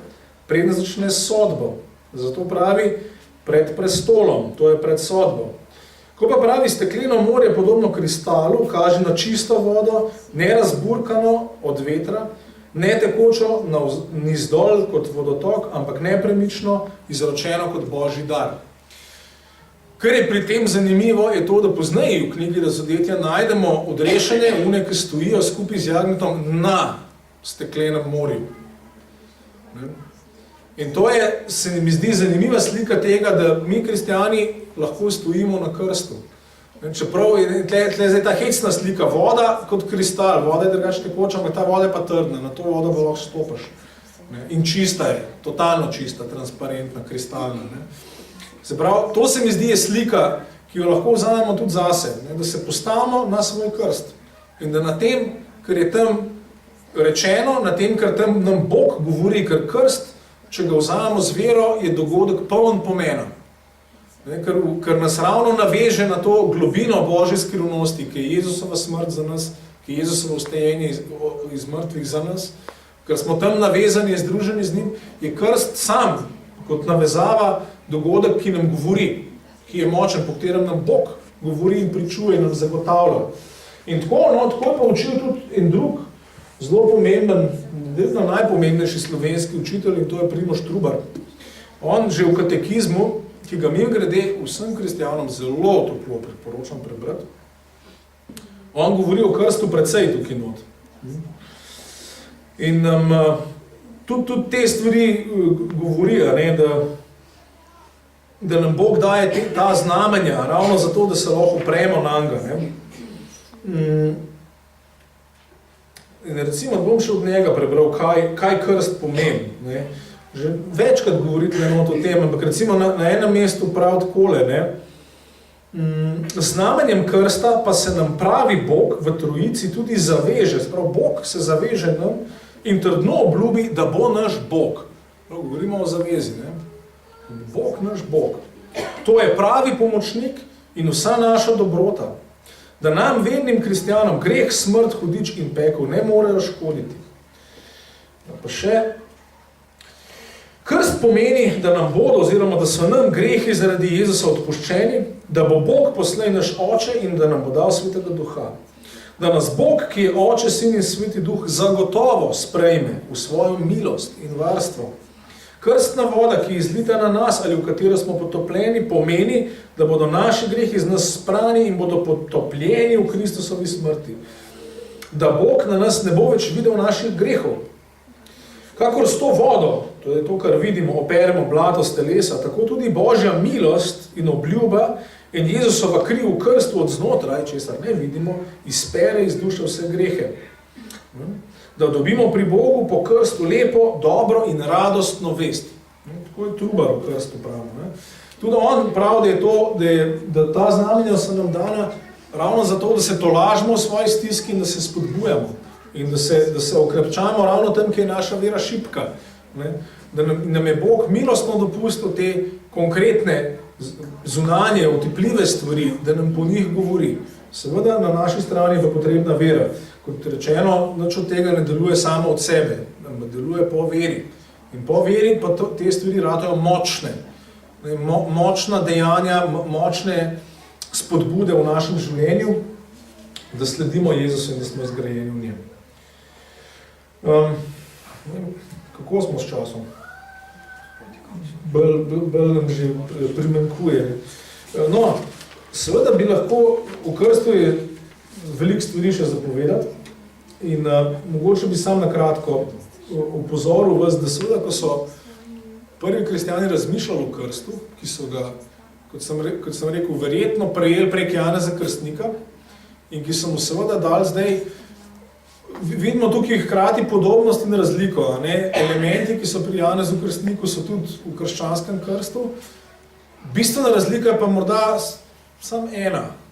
preden začne sodbo. Zato pravi pred prestolom, to je pred sodbo. Ko pa pravi stekleno morje podobno kristalu, kaže na čisto vodo, ne razburkano od vetra, ne tekočo navzdol kot vodotok, ampak nepremično, izročeno kot Božji dar. Kar je pri tem zanimivo, je to, da pozneje v knjigi Razodetja najdemo odrešene, ki stojijo skupaj z jagnjetom na steklenem morju. In to je, se mi zdi, zanimiva slika tega, da mi kristijani lahko stojimo na krstu. Čeprav je zdaj ta hecna slika, voda kot kristal, voda je drugače tekoča, ampak ta voda je pa trdna, na to vodo pa lahko stopaš. In čista je, totalno čista, transparentna, kristalna. Se pravi, to se mi zdi je slika, ki jo lahko vzamemo tudi zase, da se postavimo na svoj krst. In da na tem, kar je tam rečeno, na tem, kar tam nam Bog govori, ker krst če ga vzamemo z vero, je dogodek poln pomena. Ker nas ravno naveže na to globino Božje skrivnosti, ki je Jezusova smrt za nas, ki je Jezusovo vstajenje iz mrtvih za nas, ker smo tam navezani, združeni z njim, je krst sam, kot navezava dogodek, ki nam govori, ki je močen, po katerem nam Bog govori in pričuje in nam zagotavlja. In tako je pa učil tudi en drug, zelo pomemben, vedno najpomembnejši slovenski učitelj, in to je Primož Trubar. On že v katekizmu, ki ga mimogrede vsem kristjanom zelo toplo priporočam prebrati, on govori o krstu precej tukaj not. In nam tudi te stvari govori, da nam Bog daje ta znamenja, ravno zato, da se lahko opremo na njega. In recimo, bom še od njega prebral, kaj krst pomeni. Že večkrat govoriti o tem, ampak recimo na enem mestu pravi takole. Znamenjem krsta pa se nam pravi Bog v trojici tudi zaveže, sprav Bog se zaveže nam in trdno obljubi, da bo naš Bog. Govorimo o zavezi. Bog naš Bog. To je pravi pomočnik in vsa naša dobrota. Da nam, vernim kristjanom, greh, smrt, hudič in pekel ne morejo škoditi. Pa še, krst pomeni, da nam bodo, oziroma da so nam grehi zaradi Jezusa odpuščeni, da bo Bog poslej naš Oče in da nam bo dal Svetega Duha. Da nas Bog, ki je Oče, Sin in Sveti Duh, zagotovo sprejme v svojo milost in varstvo. Krstna voda, ki je izlita na nas ali v katero smo potopljeni, pomeni, da bodo naši grehi iz nas sprani in bodo potopljeni v Kristusovi smrti. Da Bog na nas ne bo več videl naših grehov. Kakor s to vodo, to je to, kar vidimo, operemo blato s telesa, tako tudi Božja milost in obljuba in Jezusova kri v krstu od znotraj, česar ne vidimo, izpere iz duše vse grehe. Da dobimo pri Bogu po krstu lepo, dobro in radostno vest. Tako je Trubar v krstu pravi. Tudi on pravi, da je to, da ta znamenja so nam dana ravno zato, da se tolažimo v svoji stiski in da se spodbujamo. In da se okrepčamo ravno tam, ki je naša vera šipka. Da nam je Bog milostno dopustil te konkretne, zunanje, otipljive stvari, da nam po njih govori. Seveda na naši strani je pa potrebna vera. Kot rečeno, nič od tega ne deluje samo od sebe, ampak deluje po veri. In po veri pa te stvari ratajo močne. Močna dejanja, močne spodbude v našem življenju, da sledimo Jezusu in da smo zgrajeni v njem. Kako smo s časom? Bolj nam že primankuje. No, seveda bi lahko v krstu je veliko stvari še zapovedati in mogoče bi sam na kratko upozoril vas, da seveda, ko so prvi kristjani razmišljali o krstu, ki so ga, kot sem rekel, verjetno prejeli prek Janeza Krstnika in ki so mu seveda dali zdaj, vidimo tukaj hkrati podobnost in razliko. Elementi, ki so pri Janezu Krstniku, so tudi v krščanskem krstu. Bistvena razlika je pa morda samo ena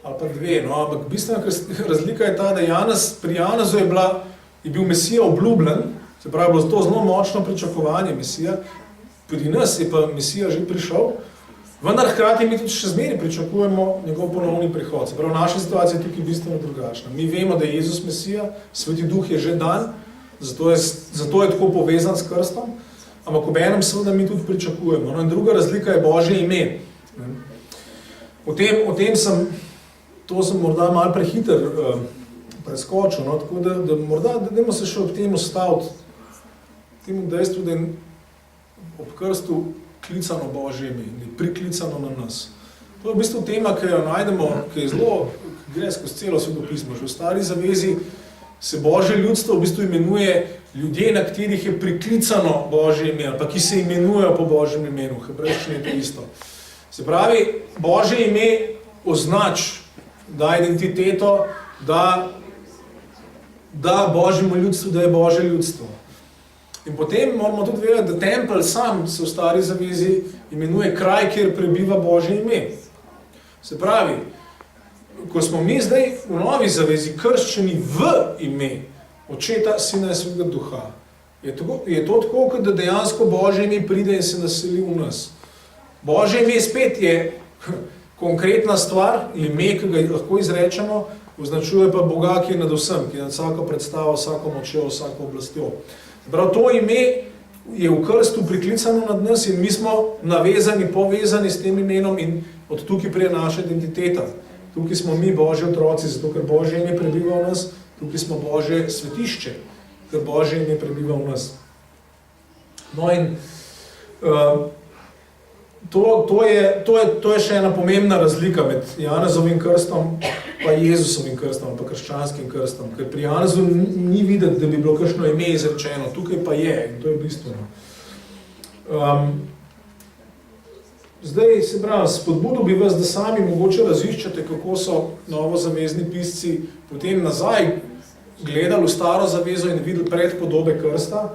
ali pa dve, ampak bistvena razlika je ta, da pri Janezu je bil Mesija obljubljen, se pravi, bilo to zelo močno pričakovanje Mesija, pri nas je pa Mesija že prišel, vendar hkrati mi tudi še zmeraj pričakujemo njegov ponovni prihod. Se pravi, naša situacija je tukaj bistveno drugačna. Mi vemo, da je Jezus Mesija, Sveti Duh je že dan, zato je tako povezan s krstom, ampak obenem seveda mi tudi pričakujemo. In druga razlika je Božje ime. O tem sem morda malo prehiter preskočil, tako da morda dajmo se še ob tem ustaviti, temu dejstvu, da je ob krstu klicano Božje ime, priklicano na nas. To je v bistvu tema, ki jo najdemo, ki je zelo, gre skozi celo Svetopismo. Že v Stari zavezi se Božje ljudstvo v bistvu imenuje ljudje, na katerih je priklicano Božje ime, ali pa ki se imenujejo po Božjem imenu. V hebrejščini je to isto. Se pravi, Božje ime označ, da identiteto, da Božjemu ljudstvu, da je Božje ljudstvo. In potem moramo tudi vedeti, da tempelj sam se v Stari zavezi imenuje kraj, kjer prebiva Božje ime. Se pravi, ko smo mi zdaj v Novi zavezi krščeni v ime Očeta, Sina in Svetega Duha, je to tako, da dejansko Božje ime pride in se naseli v nas. Božje ime spet je konkretna stvar, ime, ki ga lahko izrečemo, označuje pa Boga, ki je nad vsem, ki je nad vsako predstavo, vsako močjo, vsako oblastjo. Prav to ime je v krstu priklicano nad nas in mi smo navezani, povezani s tem imenom in od tukaj prije naša identiteta. Tukaj smo mi Božji otroci, zato ker Božje ime prebiva v nas, tukaj smo Božje svetišče, ker Božje ime prebiva v nas. No in to je še ena pomembna razlika med Janezovim krstom pa Jezusovim krstom, pa krščanskim krstom, ker pri Janezu ni videti, da bi bilo kakšno ime izrečeno, tukaj pa je in to je bistveno. Zdaj, se pravi, spodbudil bi vas, da sami mogoče raziščate, kako so novozavezni pisci potem nazaj gledali v staro zavezo in videli predpodobe krsta.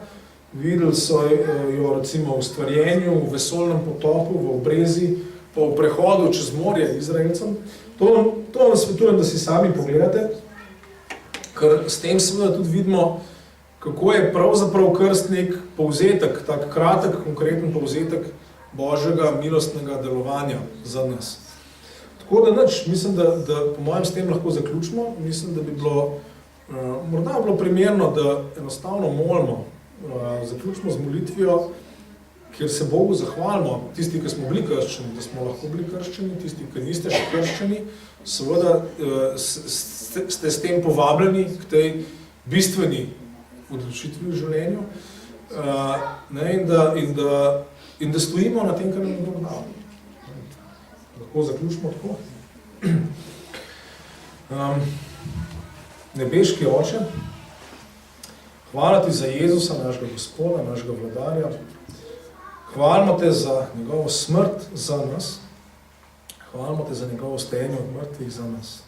Videli so jo recimo v stvarjenju, v vesoljnem potopu, v obrezi, pa v prehodu čez morje Izraelcem. To vam svetujem, da si sami pogledate, ker s tem seveda tudi vidimo, kako je pravzaprav krst nek povzetek, tak kratek, konkreten povzetek Božjega milostnega delovanja za nas. Tako da nič, mislim, da po mojem s tem lahko zaključimo. Mislim, da bi bilo, morda bilo primerno, da enostavno molimo, zaključimo z molitvijo, kjer se Bogu zahvalimo, tisti, ki smo bili krščeni, da smo lahko bili krščeni, tisti, ki niste še krščeni, seveda ste s tem povabljeni k tej bistveni odločitvi v življenju in da stojimo na tem, kar nam je Bog dal. Lahko zaključimo tako. Nebeški Oče, hvala ti za Jezusa, našega Gospoda, našega vladarja. Hvalimo te za njegovo smrt za nas. Hvalimo te za njegovo stajenje od mrtvih za nas.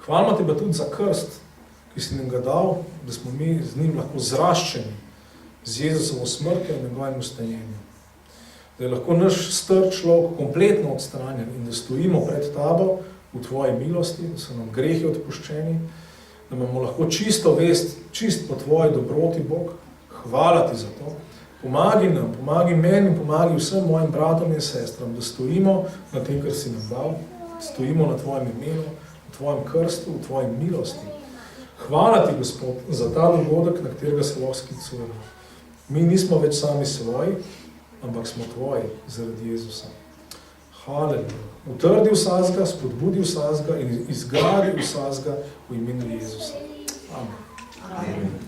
Hvalimo te pa tudi za krst, ki si nam ga dal, da smo mi z njim lahko zraščeni z Jezusovo smrtjo in njegovim stajenjem. Da je lahko naš star človek kompletno odstranjen in da stojimo pred tabo v tvoji milosti, da so nam grehi odpuščeni, da imamo lahko čisto vest, čist po tvoji dobroti, Bog. Hvala ti za to. Pomagi nam, pomagi meni, pomagi vsem mojim bratom in sestram, da stojimo na tem, kar si nam dal, stojimo na tvojem imenu, v tvojem krstu, v tvoji milosti. Hvala ti, Gospod, za ta dogodek, na katerega se lahko sklicujemo. Mi nismo več sami svoji, ampak smo tvoji zaradi Jezusa. Haleluja. Utrdi vsazga, spodbudi vsazga in izgradi vsazga v imenu Jezusa. Amen. Amen.